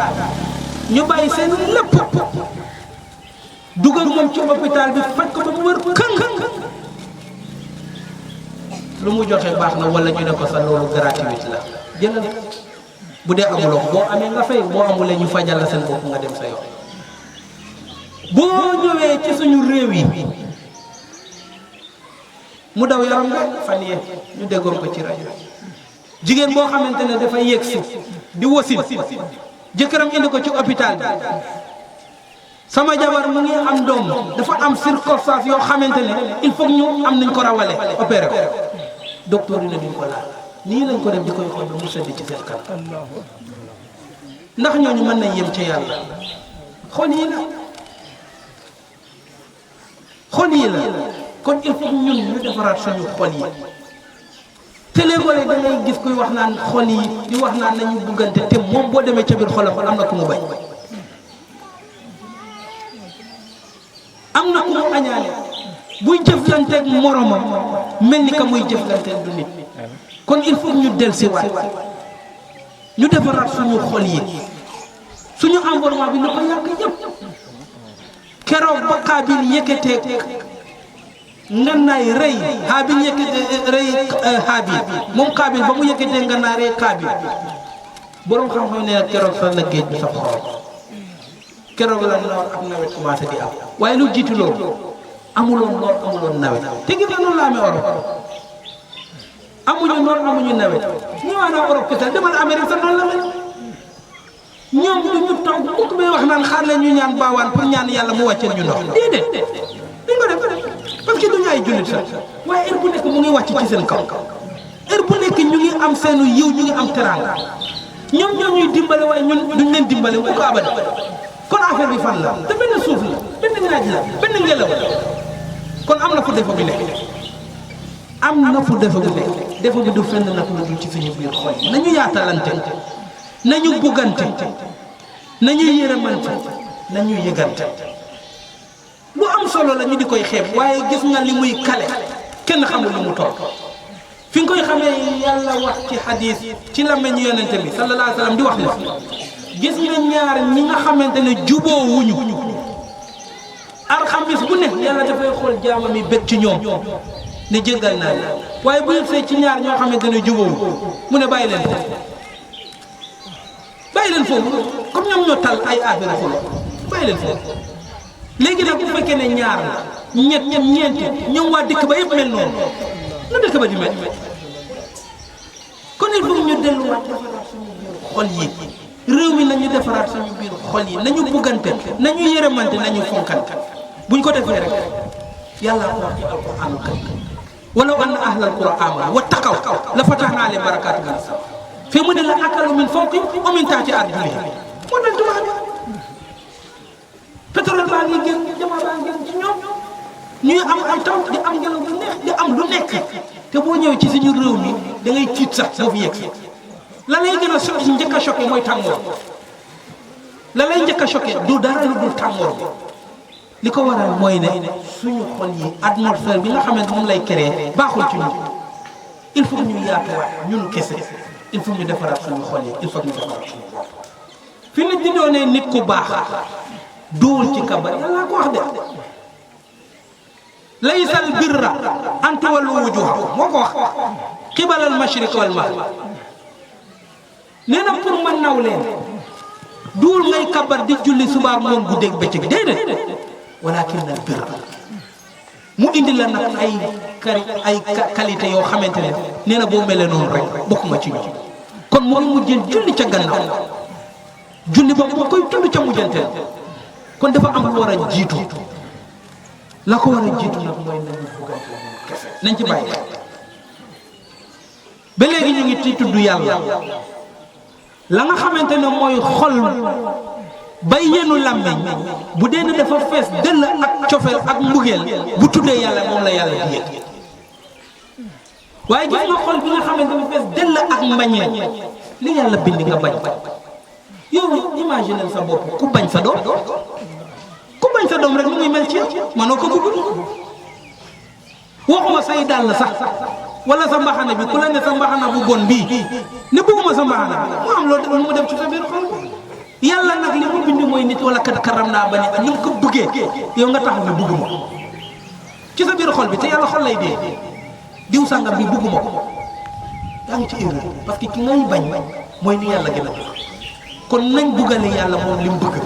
ñu bàyyi seen lépp dugal moom ci hôpital bi faj ko ba mu wër këng lu mu joxe baax na wala ñu ne ko sa loolu gratuit la jëlal bu dee amuloo ko boo amee nga fay boo amulee ñu fajal la seen bopp nga dem sa yoon. boo ñëwee ci suñu réew yi mu daw yaram nga fan yee ñu déggoon ko ci rajo jigéen boo xamante ne dafay yegg si di wasin jëkkëram indi ko ci hôpital bi sama jabar mu ngi am doom dafa am circonstance yoo xamante ne il faut ñu am nañ ko rawale opéré ko docteur yi ne duñ ko laal nii lañ ko def di koy xool ba mu sëdd ci seen kanam ndax ñooñu mën nañ yem ca yàlla xol yi la xol yi la kon il faut ñun ñu defaraat suñu xol yi te léeg-léeg da ngay gis kuy wax naan xol yi di wax naan nañu buggante te moom boo demee ca biir xolam am na ku mu bañ am na ku mu añaane buy jëflanteeg moromam mel ni ka muy jëflanteeg du nit kon il faut ñu dellusiwaat ñu defaraat suñu xol yi suñu environnement bi na ko yàq yëpp keroog ba Qaabil yëkkatee ngannaay rëy Haabil yëkkatee rëy Haabil moom Qaabil ba mu yëkkatee ngannaay rëy Qaabil borom xam-xam ne keroog sax la géej bi sax xool keroog la noor ak nawet commencé di am waaye lu jiitu loolu amuloon noor amuloon nawet te gis nga noonu la amee Europe amuñu noor amuñu nawet ñëwaat naa Europe kese demal Amérique sax noonu la mel ñoom du ñu toog mukk bay wax naan xaar leen ñu ñaan baawaan pour ñaan yàlla mu wàcceel ñu ndox déedéet duñ ko def parce que duñu ay jullit sax waaye heure bu nekk mu ngi wàcc ci seen kaw heure bu nekk ñu ngi am seenu yiw ñu ngi am teraanga ñoom ñuy dimbale waaye ñun duñ leen dimbale mu ko abada kon affaire bi fan la te benn suuf la benn naaj la benn ngelaw la kon am na fu defa bi nekk am na fu defa bi nekk defa bi du fenn nag lu dul ci suñu biir xol yi nañu yaatalante nañu buggante nañu yërëmante nañu yëgante lu am solo la ñu di koy xeeb waaye gis nga li muy kale kenn xamul lu mu toll fi nga koy xamee yàlla wax ci xadiis ci làmmiñu yonente bi sallallahu alayhi wa sallam di wax ne gis nga ñaar ñi nga xamante ne juboo wuñu alxamis bu ne yàlla dafay xool jaamam yi bëgg ci ñoom ne jéggal naa leen waaye bu yëgsee ci ñaar ñoo xamante ne juboo mu ne bàyyi leen foofu comme ñoom ñoo tal ay affaire xolo bàyyi leen foofu léegi nag bu fekkee ne ñaar la ñeenti ñoom waa dëkk ba yëpp mel noonu na dëkk ba di mel kon il faut ñu delluwaat defaraat suñu biir xol yi réew mi nañu defaraat suñu biir xol yi nañu buggante nañu yërëmante nañu fonkante buñ ko defee rek yàlla ko wax ci alquranul karim walaw anna ahlal qura amanu wattaqaw la fatahna alayhim barakatin minas sama fii mu ne la akalu min fawqihim wa min tahti arjulihim moo tax tubaab bi pétrole baa ngi génn jamono baa ngi génn ci ñoom ñuy am ay taw di am ngelaw lu neex di am lu nekk te boo ñëwee ci suñu réew mi da ngay tiit sax boo fi yegg si la lay gën a njëkk a choqué mooy tàngoor la lay njëkk a choqué du dara lu dul tàngoor bi li ko waral mooy ne suñu xol yi atmosphère bi nga xamante moom lay créé baaxul ci ñun il faut ñu yaatuwaat ñun kese il faut ñu defaraat suñu xol yi il faut ñu defaraat suñu xol fi nit di doonee nit ku baax duwul ci kabar yàlla ko wax de laysal birra an tuwallu wujuhakum moo ko wax qibalal mashriq wal maghrib nee na pour ma naw leen duwul ngay kabar di julli subaar ngoon guddeeg bëccëg déedéet walakin al birra mu indi la nag ay qualité yoo xamante ne nee na boo melee noonu rek bokkuma ci ñoom kon mooy mu jël julli ca gannaaw julli boobu ma koy tudd ca mujjanteel kon dafa am lu war a jiitu la ko war a jiitu nag mooy nañu buggante kese nañ ci bàyyi ba léegi ñu ngi ci tudd yàlla la nga xamante ne mooy xol bay yenu làmmiñ bu dee ne dafa fees dëll ak cofeel ak mbugeel bu tuddee yàlla moom la yàlla di yëg waaye gis nga xol bi nga xamante ne fees dëll ak mbañeel li yàlla bind nga bañ yow imaginer sa bopp ku bañ sa doom rek lu muy mel ci mënoo ko bëgg waxuma say dàll sax wala sa mbaxana bi ku la ne sa mbaxana bu bon bii ne bëgguma sa mbaxana bi mu am loolu mu dem ci sa biir xol yàlla nag li mu bind mooy nit wala kat karam naa ba ne ni mu ko bëggee yow nga taxaw ne bëgguma ko ci sa biir xol bi te yàlla xol lay dee diw sàngam bi bëgguma ko yaa ngi ci erreur parce que ki ngay bañ mooy ni yàlla gën a bëgg kon nañ buggale yàlla moom li mu bëgg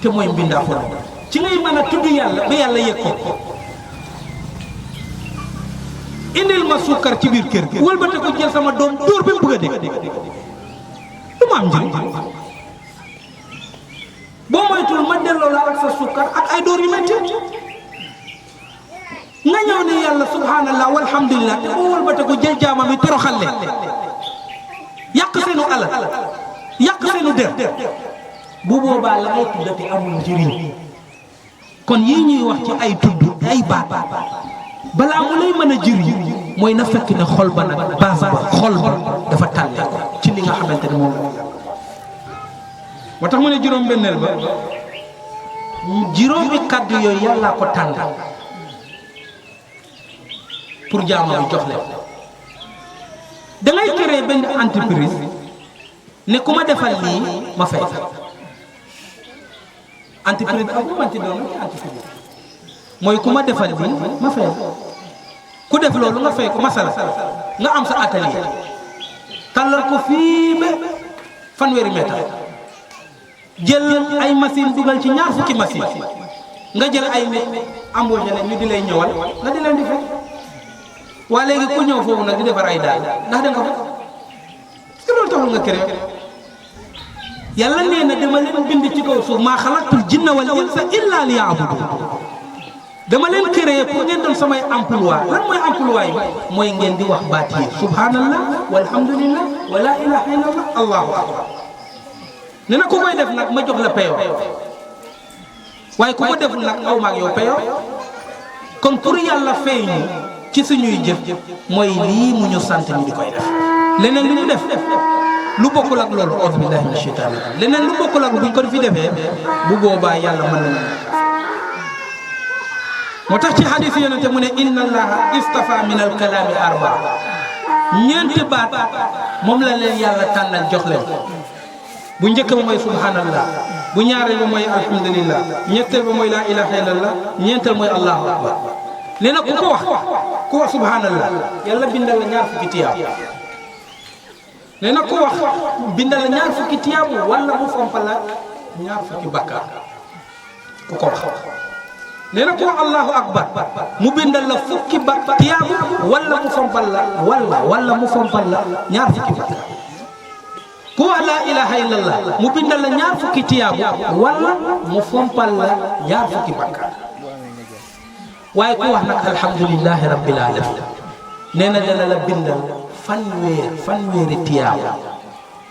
te mooy mbindaa ko ci ngay mën a tudd yàlla ba yàlla yëg ko indil ma suukar ci biir kër gi wëlbate ko jël sama doom dóor bi mu bëgg a dégg du ma am njëriñ boo moytul ma delloo la ak sa suukar ak ay dóor yu metti nga ñëw ne yàlla subhanallah walhamdulillah te boo wëlbate ko jël jaamam yi toroxal leen yàq seenu alal yàq seenu der bu boobaa la ngay tuddati amul njëriñ kon yii ñuy wax ci ay tudd ay baat balaa mu lay mën a jëriñ mooy na fekk ne xol ba nag base ba xol ba dafa tàllee ko ci li nga xamante ne moom la moo tax mu ne juróom-benneel ba juróomi kàddu yooyu yàllaa ko tànn pour jaamam jox leen da ngay créer benn entreprise ne ku ma defal lii ma fay entreprise ak bu manti doon entreprise mooy ku ma defal lii ma fay ku def loolu nga fay ko masala nga am sa atelier tàllal ko fii ba fanweeri mètre jël ay machine dugal ci ñaar fukki machine nga jël ay nit embauché leen ñu di lay ñëwal nga di leen di fay waa léegi ku ñëw foofu nag di defar ay daal ndax da nga ko parce que loolu taxul nga créé yàlla nee na dama leen bind ci kaw suuf maa xalaqtul jinna wal insa illa liya'budu dama leen créé pour ngeen doon samay emploi lan mooy emploi yi mooy ngeen di wax baat yi subhanallah walhamdulillah wa la ilaha illallah allahu akbar ne na ku koy def nag ma jox la payo waaye ku ko deful nag aw maag yow payo kon pour yàlla fay ñu ci suñuy jëf mooy lii mu ñu sant ñu di koy def leneen li ñu def lu bokkul ak loolu auzu billahi min shaytaani rajiim leneen lu bokkul ak buñ ko fi defee bu boobaa yàlla mën nañu moo tax ci hadis yonente mu ne inna allaha istafa min al kalaami arbaa ñeenti baat moom la leen yàlla tànnal jox leen bu njëkk ba mooy subhanallah bu ñaareel ba mooy alhamdulillah ñetteel ba mooy laa ilaha illallah ñeenteel mooy allahu akbar nee na ku wax subhanallah yàlla bindal la ñaar fukki tiyaabu nee na ku wax bindal la ñaar fukki tiyaabu wala mu fompal la ñaar fukki bakkaar ku ko wax nee na ku wax allahu akbar mu bindal la fukki tiyaabu wala mu fompal la wala mu fompal la ñaar fukki bakkaar ku wax laa ilaha illallah mu bindal la ñaar fukki tiyaabu wala mu fompal la ñaar fukki bakkaar waaye ku wax nag alhamdulillahi rabbil alamin nee na dana la bindal fanweeri tiyaabu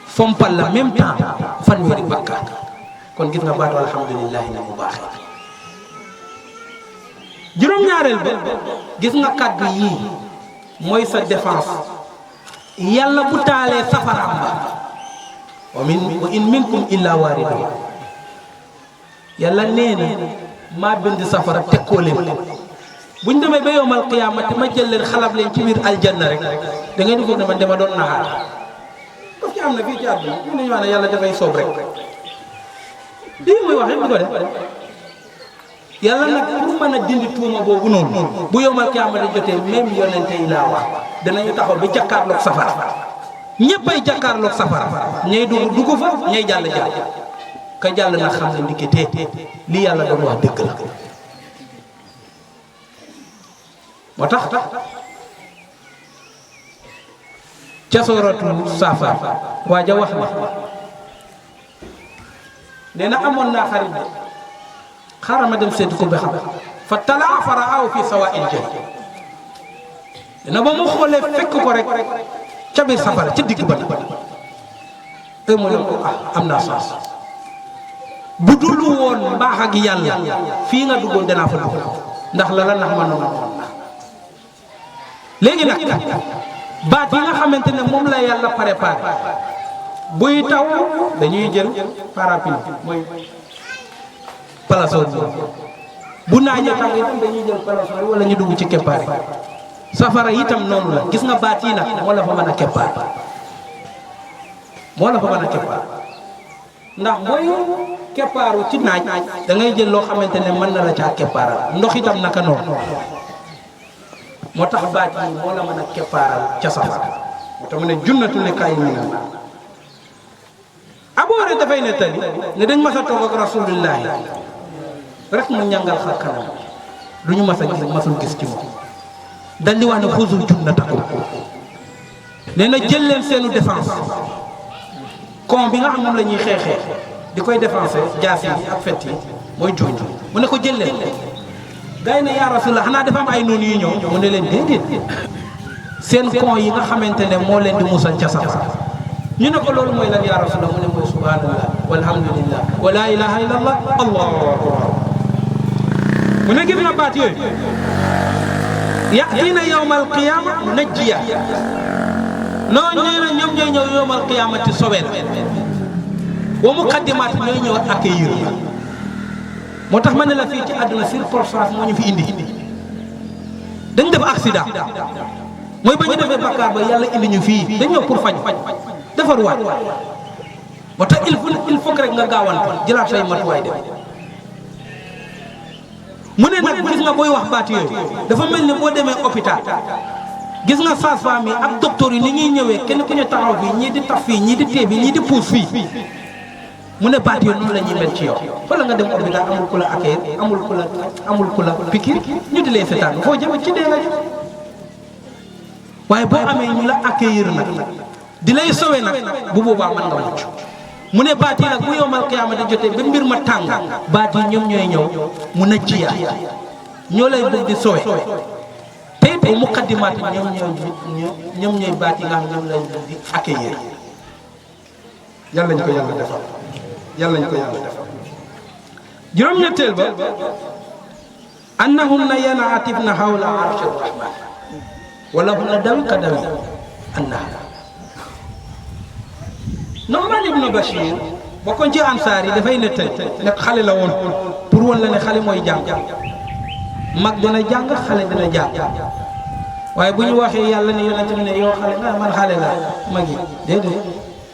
fompal la même temps fanweeri bakkaar kon gis nga baatu alhamdulillahi na mu baaxee juróom-ñaareel ba gis nga kàddu yii mooy sa défense yàlla bu taalee safaraam ba wa in minkum illa waariduha yàlla nee na maa bind safara tekkoo leen buñ demee ba yowmal qiyaamati ma jël leen xalab leen ci biir aljanna rek da ngeen di foog ne man dama doon naxaar parce que am na fii ci àdduna ñu ne ñu wax ne yàlla dafay soob rek lii muy wax yëpp di ko def yàlla nag pour mën a dindi tuuma boobu noonu bu yowmal qiyaamati jotee même yonente yi laa wax danañu taxaw ba jàkkaarloog safara ñëppay jàkkaarloog safara ñay dugg fa ñay jàll ka jàll na xam ne ndiketee li yàlla doon wax dëgg la moo tax ca sooratu Saafat waaja wax na nee na amoon naa xarit bi xaaral ma dem seetu ko ba xam fa talaa fa raahu fi sawaa'il jahim dina ba mu xoolee fekk ko rek ca biir safara ca digg ba mu ne ko am naa chance bu dul woon mbaax ak yàlla fii nga duggoon danaa fa dugg ndax la ndax man noonu léegi nag baat yi nga xamante ne moom la yàlla préparé buy taw dañuy jël parapluie mooy parasol bu naajee taw itam dañuy jël parasol wala ñu dugg ci keppaar safara itam noonu la gis nga baat yi nag moo la fa mën a keppaar ndax booy keppaaru ci naaj da ngay jël loo xamante ne mën na la caa keppaaral ndox itam naka noonu moo tax baat yi moo la mën a keppaaral ca safara moo tax mu ne junnatu li kaay Hurayra dafay nettali ne dañ mas a toog ak Rasulullahi rek mu ñàngal xar kanam lu ñu mas a gis masul gis ci moom dal di wax ne xuusul junnatakum nee na jël leen seenu défense kon bi nga xam moom la ñuy xeexee di koy défensé jaas yi ak fett yi mooy junj mu ne ko jël leen gars yi ne yaa Rasulullah xanaa dafa am ay noonu yu ñëw mu ne leen déedéet seen kon yi nga xamante ne moo leen di musal ca safara ñu ne ko loolu mooy lan yaa Rasulullah mu ne mooy subhanallah walhamdulillah wa la ilaha illallah allahu akbar mu ne gis nga baat yooyu yatina yawmal qiyama najjiya noonu nee na ñoom ñooy ñëw yawmal qiyamati sobeel wa muqaddimaat ñooy ñëw accueillir moo tax ma ne la fii ci àdduna circonstance moo ñu fi indi dañ def accident mooy ba ñu defee bakkaar ba yàlla indi ñu fii dañ ñëw pour faj defar waat moo tax il faut que rek nga gaawal jëlaat say matuwaay dem mu ne nag gis nga booy wax baat yooyu dafa mel ni boo demee hôpital gis nga sage-femme yi ak docteur yi ni ñuy ñëwee kenn ku ñu taxaw fii ñii di taf fii ñii di tee fii ñii di puus fii mu ne baat yooyu noonu la ñuy mel ci yow wala nga dem hôpital amul ku la accueillir amul ku la pikir ñu di lay seetaan foo jëm ci dee nga jëm waaye boo amee ñu la accueillir nag di lay sowe nag bu boobaa mën nga mucc mu ne baat yi nag bu yowmal qiyaama di jotee ba mbir ma tàng baat yi ñoom ñooy ñëw mu najj yaa ñoo lay bëgg di sowe te it muqaddimaat ñoom ñooy baat yi nga xam ñoom lay bëgg di accueillir yàlla ñu ko yàlla defal yàlla ñu ko yàlla defal juróom-ñetteel ba annahunna yanaatifna hawla arshi rahman wala hunna dawi ka dawi annaha Nu'man ibn Bashir bokkoon ci ansaar yi dafay nettali ne xale la woon pour woon la ne xale mooy jàng mag dana jàng xale dana jàng waaye bu ñu waxee yàlla ne yonent bi ne yow xale nga man xale la mag yi déedéet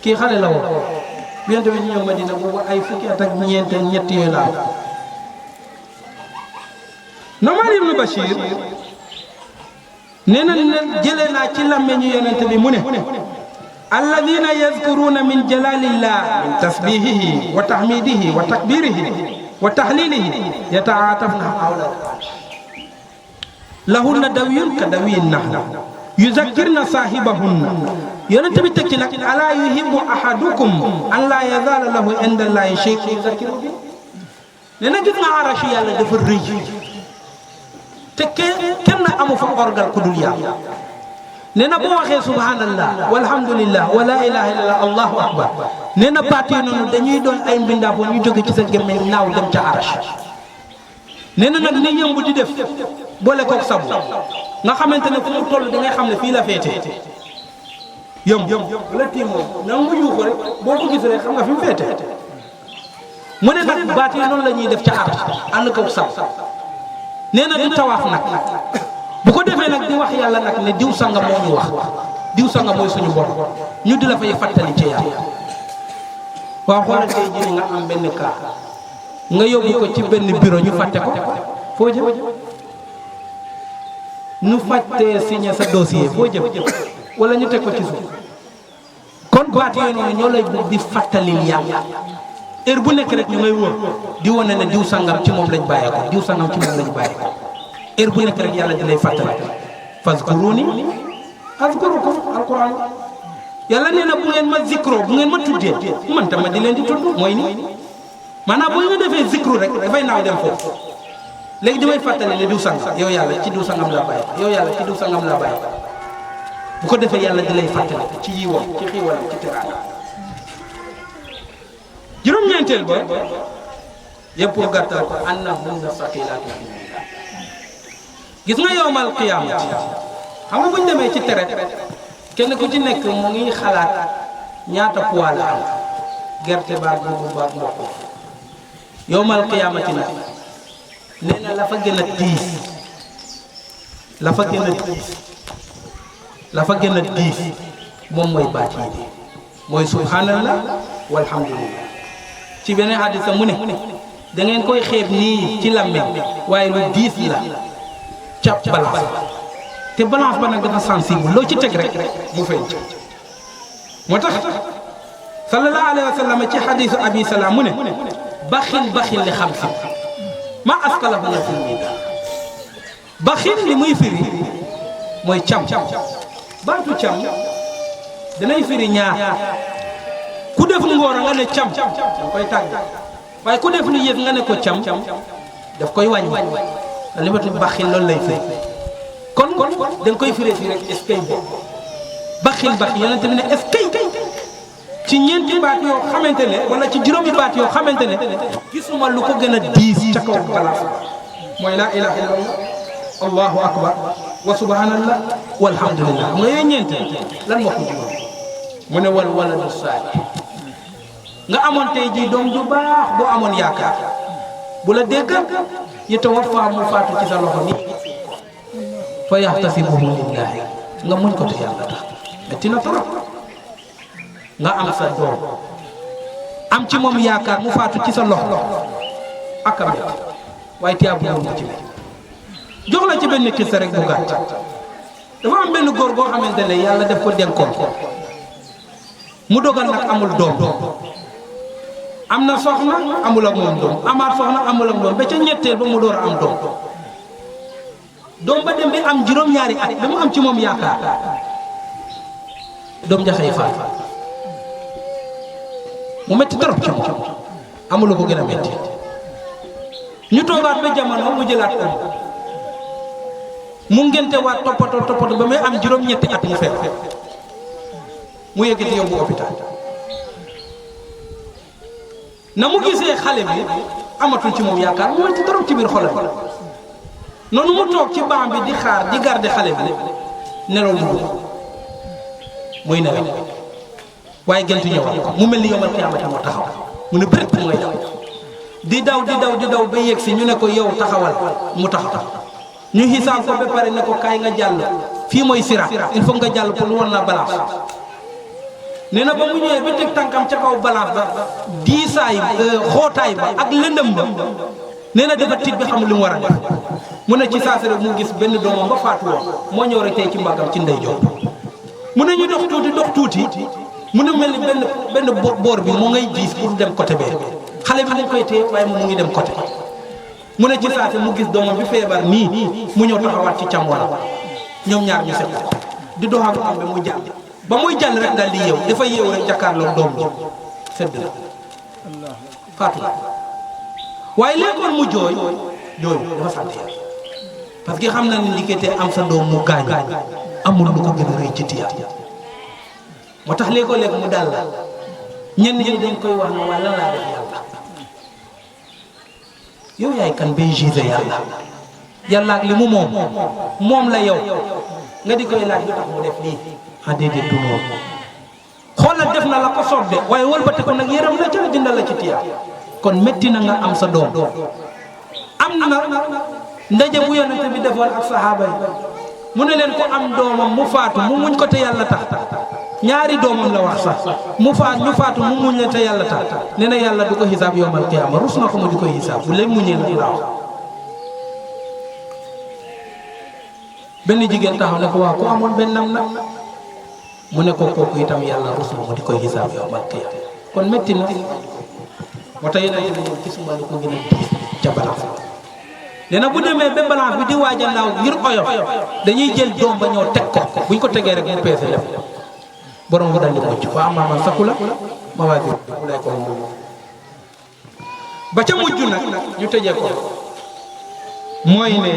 kii xale la woon bi yonent bi ñu ñëw Madina boobu ay fukki at ak ñett yooyu la am Nu'man ibn Bashir nee na jëlee naa ci làmmeñu yonent bi mu ne alladina yazkuruna min jalalillah min tasbihihi wa tahmidihi wa takbirihi wa tahlilihi yataatafna hawla lahunna dawiyun ka dawiyin nahl yuzakkirna sahibahunna yonent bi teg ci nag ala yuhibbu ahadukum an la yazala lahu inda allahi shay'un yuzakkiru bi nee na gis nga arashi yàlla dafa rëy te kenn amu fa orgal ku dul yàlla nee na boo waxee subhanallah walhamdulillah wa la ilaha illallah allahu akbar nee na baat yi noonu dañuy doon ay mbindaafoon ñu jóge ci sa gémmiñ naaw dem ca arash nee na nag ni yëmbu di def boole koog sabu nga xamante ne fu mu toll da ngay xam ne fii la féetee yëmb bu la tiimoo na mu yuuxu rek boo ko gis rek xam nga fi mu féetee mu ne nag baat yi noonu la ñuy def ca arash ànd koog sabu nee na di tawaaf nag bu ko defee nag di wax yàlla nag ne diw sanga moo ñu wax diw sanga mooy suñu borom ñu di la fay fàttali ci yàlla waaw xoolal tey jii nga am benn cas nga yóbbu ko ci benn bureau ñu fàtte ko foo jëm ñu fàttee signé sa dossier foo jëm wala ñu teg ko ci suuf kon baat yooyu noonu ñoo lay bëgg di fàttalil yàlla heure bu nekk rek ñu ngay wóor di wane ne diw sangam ci moom lañ bàyyee ko diw sangam ci moom lañ bàyyee ko heure bu nekk rek yàlla di lay fàttali fazkuruni azkurukum alquran yàlla nee na bu ngeen ma zikro bu ngeen ma tuddee man tam ma di leen di tudd mooy ni maanaam bu nga defee zikru rek dafay naaw dem foofu léegi damay fàttali ne diw sangam yow yàlla ci diw sangam laa bàyyi yow yàlla ci diw sangam laa bàyyi bu ko defee yàlla di lay fàttali ci yiwam ci xiiwalam ci teraanga juróom-ñeenteel ba yëpp gàttal ko annahunna saqilaatu gis nga yowmal qiyaamati xam nga bu ñu demee ci tere kenn ku ci nekk mu ngi xalaat ñaata poids la am gerte baag boobu baag mboq yowmal qiyaamati nag nee na la fa gën a diis la fa gën a diis la fa gën a diis moom mooy baat yi mooy subhanallah walhamdulillah ci beneen hadisa mu ne da ngeen koy xeeb nii ci làmmiñ waaye lu diis la ca balance te balance ba nag dafa sensible loo ci teg rek mu feeñ moo tax sallallahu alayhi wa sallam ci xadiisu abi salaam mu ne baxin baxin li xam si ma askala bu fil miizaan baxin li muy firi mooy cam baatu cam danay firi ñaar ku def ngóor nga ne cam danga koy tàgg waaye ku def lu yëf nga ne ko cam daf koy wàññi li ma tudd baxin loolu lay firi kon danga koy firee fii rek eskay baxin baxin yonente bi ne eskay ci ñeenti baat yoo xamante ne wala ci juróomi baat yoo xamante ne gisuma lu ko gën a diis ca kaw balaas mooy laa ilaha illallah allahu akbar wa subhanallah walhamdulillah nga yooyu ñeenti lan moo ko juróom mu ne wal waladu saalih nga amoon tey jii doom ju baax boo amoon yaakaar bu la déggal yatawaffa mu faatu ci sa loxo nii fa yaxtasibuhu lillahi nga muñ ko te yàlla tax metti na trop nga am sa doom am ci moom yaakaar mu faatu ci sa loxo ak a metti waaye tiyaabu moom ci bi jox la ci benn kissa rek bu gàtt dafa am benn góor goo xamante ne yàlla def ko dénkoon mu dogal nag amul doom am na soxna amul ak moom doom amaat soxna amul ak moom ba ca ñetteel ba mu door a am doom ba dem bi am juróom-ñaari at ba mu am ci moom yaakaar doom jaxey faat mu metti trop ci moom amul ko gën a metti ñu toogaat ba jamono mu jëlaat ko mu ngente waat toppatoo ba muy am juróom-ñetti at mu fekk mu yëkkati yóbbu hôpital na mu gisee xale bi amatul ci moom yaakaar mu metti trop ci biir xolam noonu mu toog ci baam bi di xaar di garder xale bi nelaw dugg muy nelaw waaye gentu ñëwaat ko mu mel ni yomal qiyaamati moo taxaw mu ne bëri mooy daw di daw ba yegg si ñu ne ko yow taxawal mu taxaw ñu xisaab ko ba pare ne ko kaay nga jàll fii mooy sira il faut nga jàll pour war na balance nee na ba mu ñëwee ba teg tànkam ca kaw balance ba diisaay xootaay ba ak lëndëm ba nee na dafa tiit bi xamul li mu war a def mu ne ci saasi rek mu gis benn doomam ba faatu woon moo ñëw rek tey ci mbàggam ci ndeyjoor mu ne ñu dox tuuti mu ne mel ni benn boor bi mu ngay diis pour dem côté bee xale bi dañ koy téye waaye mu ngi dem côté mu ne ci saasi mu gis doomam bi feebar nii mu ñëw taxawaat ci càmmoñ ñoom ñaar ñu set di dox ak am ba mu jàll ba muy jàll rek daal di yeew dafa yeew rek jàkkaarloo doom ji sedd la faatu waaye léegoon mu jooy dafa sant yàlla parce que xam na ne ndikete am sa doom mu gaañ amul lu ko gën a rëy ci tiya moo tax léegoo-léeg mu dal la ñenn ñi dañ koy wax ne waa lan laa def yàlla yow yaay kan bay gisé yàlla ak li mu moom la yow nga di koy laaj lu tax mu def lii déedéet du noonu xoolal def na la ko soob de waaye wëlbate ko nag yërëm la ca dindal la ci tiya kon métti na nga am sa doom am na ndaje bu yonente bi defoon ak saxaaba yi mu ne leen ko am doomam mu faatu mu muñ ko te yàlla tax ñaari doomam la wax sax ñu faatu mu muñ leen te yàlla tax nee na yàlla du ko xisaab yowmal qiyaama rus na ko mu di koy xisaab bu leen muñee nag laa wax benn jigéen taxaw ne ko waaw ku amoon bennam nag mu ne ko kooku itam yàlla rus na mu di koy xisaab yowmal qiyaama kon métti na moo tax yéen a yéen a gisuma lu ko gën a diis ca balance nee na bu demee ba balance bi di waaj a naaw ngir oyof dañuy jël doom ba ñëw teg ko buñ ko tegee rek mu peese lépp borom bu daldi mucc fa amma man sakula mawaazin ulaa'ika humul muflihuun ba ca mujj nag ñu tëjee ko mooy ne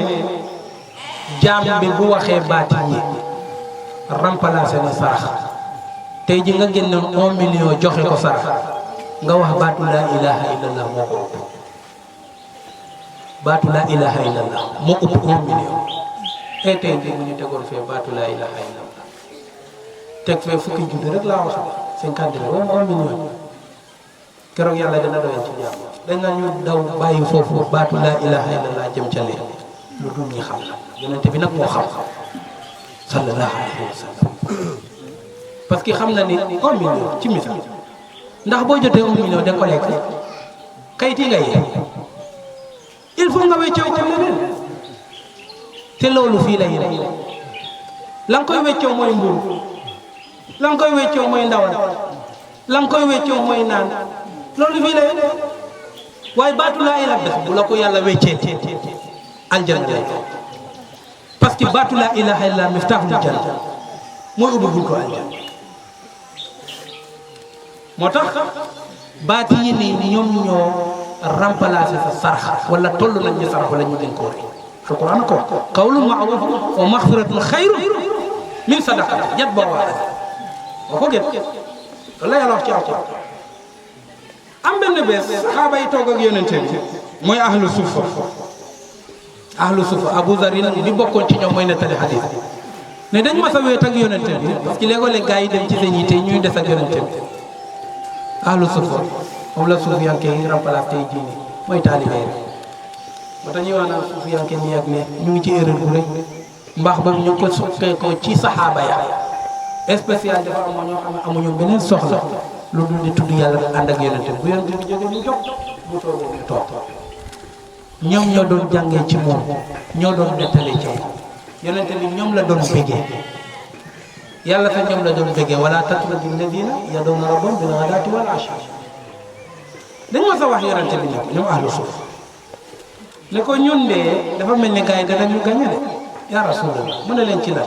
jaam bi bu waxee baati ñi remplacé na sarax tey ji nga génne 1 million joxe ko sarax nga wax baatu laa ilaha illallah moo ko ëpp baatu laa ilaha illallah moo ëpp 1 million tey jii bu ñu tegoon fee baatu laa ilaha illallah teg fee fukki junni rek laa wax 50 la wala 1 million keroog yàlla dana doyal ci jàmm dañ naa ñu daw bàyyi foofu baatu laa ilaha illallah jëm ca leen lu dul ñi xam la yonente bi nag moo xam sallallahu alayhi wa sallam parce que xam na ni 1 million ci misaal ndax boo jotee 1 million da nga ko lekk kayit yi ngay il faut nga weccoo ko leneen te loolu fii la yéen la nga koy weccoo mooy mburu la nga koy weccoo mooy ndawal la nga koy weccoo mooy naan loolu fii lay waaye baatu laa ilaaha illallaah bu la ko yàlla weccee aljanna lay parce que baatu laa ilaaha illallaah miftaaxul janna mooy ubbi buntu aljanna moo tax baat yi nii ñoom ñoo remplacer sa sarax wala toll nañ ñu sarax wala ñu gën koo rëy alquran ko qawlun ma'ruuf wa maxfiratun xayrun min sadaqatin yatba'uhaa boo ko gën loolu la yàlla wax ci alquran am benn bés saxaaba yi toog ak yonente bi mooy ahlu sufa Abu Zarin bi bokkoon ci ñoom mooy nettali xadiis ne dañ mas a weet ak yonente bi parce que léeg-léeg gaa yi dem ci seen yitte ñuy des ak yonente bi ahlu sufa moom la suufiyanke yi remplacé tey jii nii mooy taalibe yi ba tax ñuy wax naan suufiyanke nii ak ne ñu ngi ci erreur bu rëy mbaax ba ñu ngi ko sokkee ko ci saxaaba ya spécial dafa amoon ñoo xam ne amuñu beneen soxla lu dul di tudd yàlla ànd ak yonente bu yonente bi jógee ñu jóg bu toogee ñu toog ñoom ñoo doon jàngee ci moom ñoo doon nettalee ci moom yonente bi ñoom la doon bégee yàlla fa ñoom la doon bégee wala tatrudi alladina yad'una rabbahum bil ghadaati wal ashi dañ ma sa wax yonente bi ne ko ñoom ahlu suuf ne ko ñun de dafa mel ni gars yi danañu gañe de yaa rasulallah mu ne leen ci la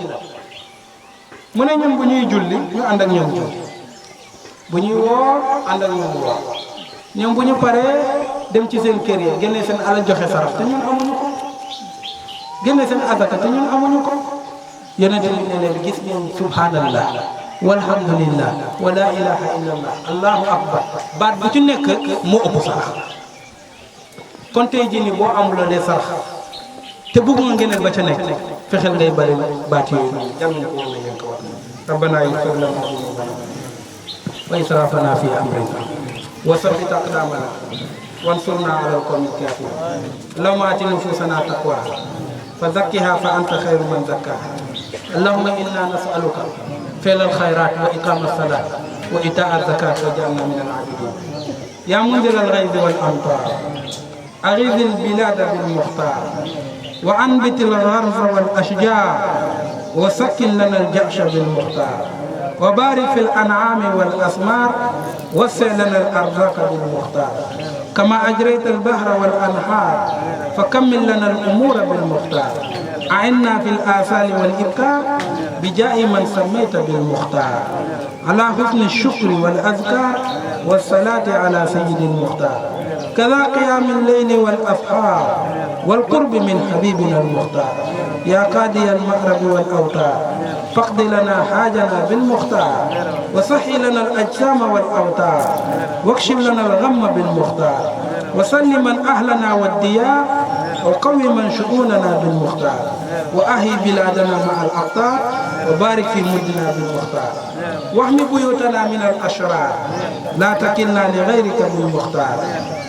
mu ne ñun bu ñuy julli ñu ànd ak ñoom julli bu ñuy woor ànd ak ñoom woor ñoom bu ñu paree dem ci seen kër yi génne seen alal joxe saraf te ñun amuñu ko génne seen azaka te ñun amuñu ko yonente bi ne leen gis ngeen subhanallah walhamdulillah wa la ilaha illallah allahu akbar baat bu ci nekk moo ëpp sarax kon tey jii nii boo amuloo dee sarax te bëgg nga ngeneen ba ca nekk fexeel ngay bari baat yooyu noonu jàmm ko wala ngeen ko wax rabbana ighfir lana dhunubana wa israfana fi amrina wa sabbit aqdamana wansurna ala alqawmi alkafirin allahumma ati nufusana taqwaha fa zakkiha fa anta khayru man zakkaha allahumma inna nas'aluka فعل الخيرات وإقام الصلاة وإيتاء الزكاة وجعلنا من العابدين يا منزل الغيظ والأمطار أغيث البلاد بالمختار وأنبت الغرز والأشجار وسكن لنا الجأش بالمختار وبارك في الأنعام والأثمار وسع لنا الأرزاق بالمختار كما أجريت البحر والأنهار فكمل لنا الأمور بالمختار أعنا في الآثار والإبكار بجاه من سميت بالمختار على حسن الشكر والأذكار والصلاة على سيد المختار كذا قيام الليل والأسحار والقرب من حبيبنا المختار يا قاضي المأرب والأوتار فاقض لنا حاجنا بالمختار وصحي لنا الأجسام والأوتار واكشف لنا الغم بالمختار وسلم من أهلنا والديار وقوي من شؤوننا بالمختار وأهي بلادنا مع الأقطار وبارك في مدنا بالمختار واحمي بيوتنا من الأشرار لا تكلنا لغيرك بالمختار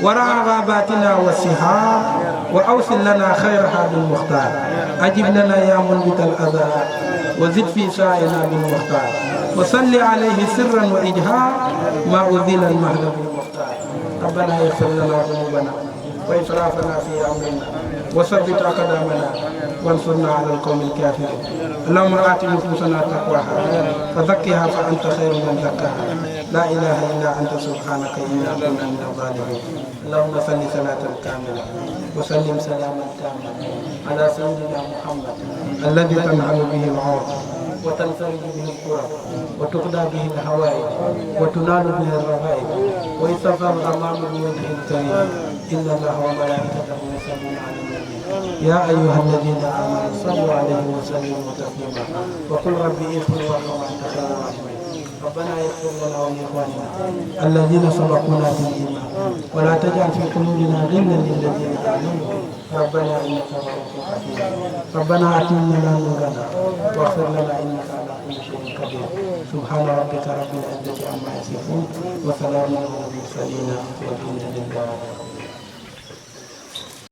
ورعى غاباتنا والسهار وأوصل لنا خيرها بالمختار أجب لنا يا منبت الأذى وزد في سائنا بالمختار وصل عليه سرا وإجهار ما أذل المهد بالمختار ربنا يغفر لنا ذنوبنا وإسرافنا في أمرنا وثبت أقدامنا وانصرنا على القوم الكافرين اللهم آت نفوسنا تقواها فزكها فأنت خير من زكاها لا إله إلا أنت سبحانك إنا كنا من الظالمين اللهم صل صلاة كاملة وسلم سلاما تاما على سيدنا محمد الذي تنحل به العور وتنفرج به الكرب وتقضى به الهوائج وتنال به الرغائب ويصفى الغمام بوجهه الكريم إن الله وملائكته يصلون على النبي يا أيها الذين آمنوا صلوا عليه وسلموا تسليما وقل ربي اغفر وارحم وأنت خير الراحمين ربنا يغفر لنا ولإخواننا الذين سبقونا بالإيمان ولا تجعل في قلوبنا غلا للذين آمنوا ربنا إنك رؤوف رحيم ربنا أتم لنا نورنا واغفر لنا إنك على كل شيء قدير سبحان ربك رب العزة عما يصفون وسلام على المرسلين والحمد لله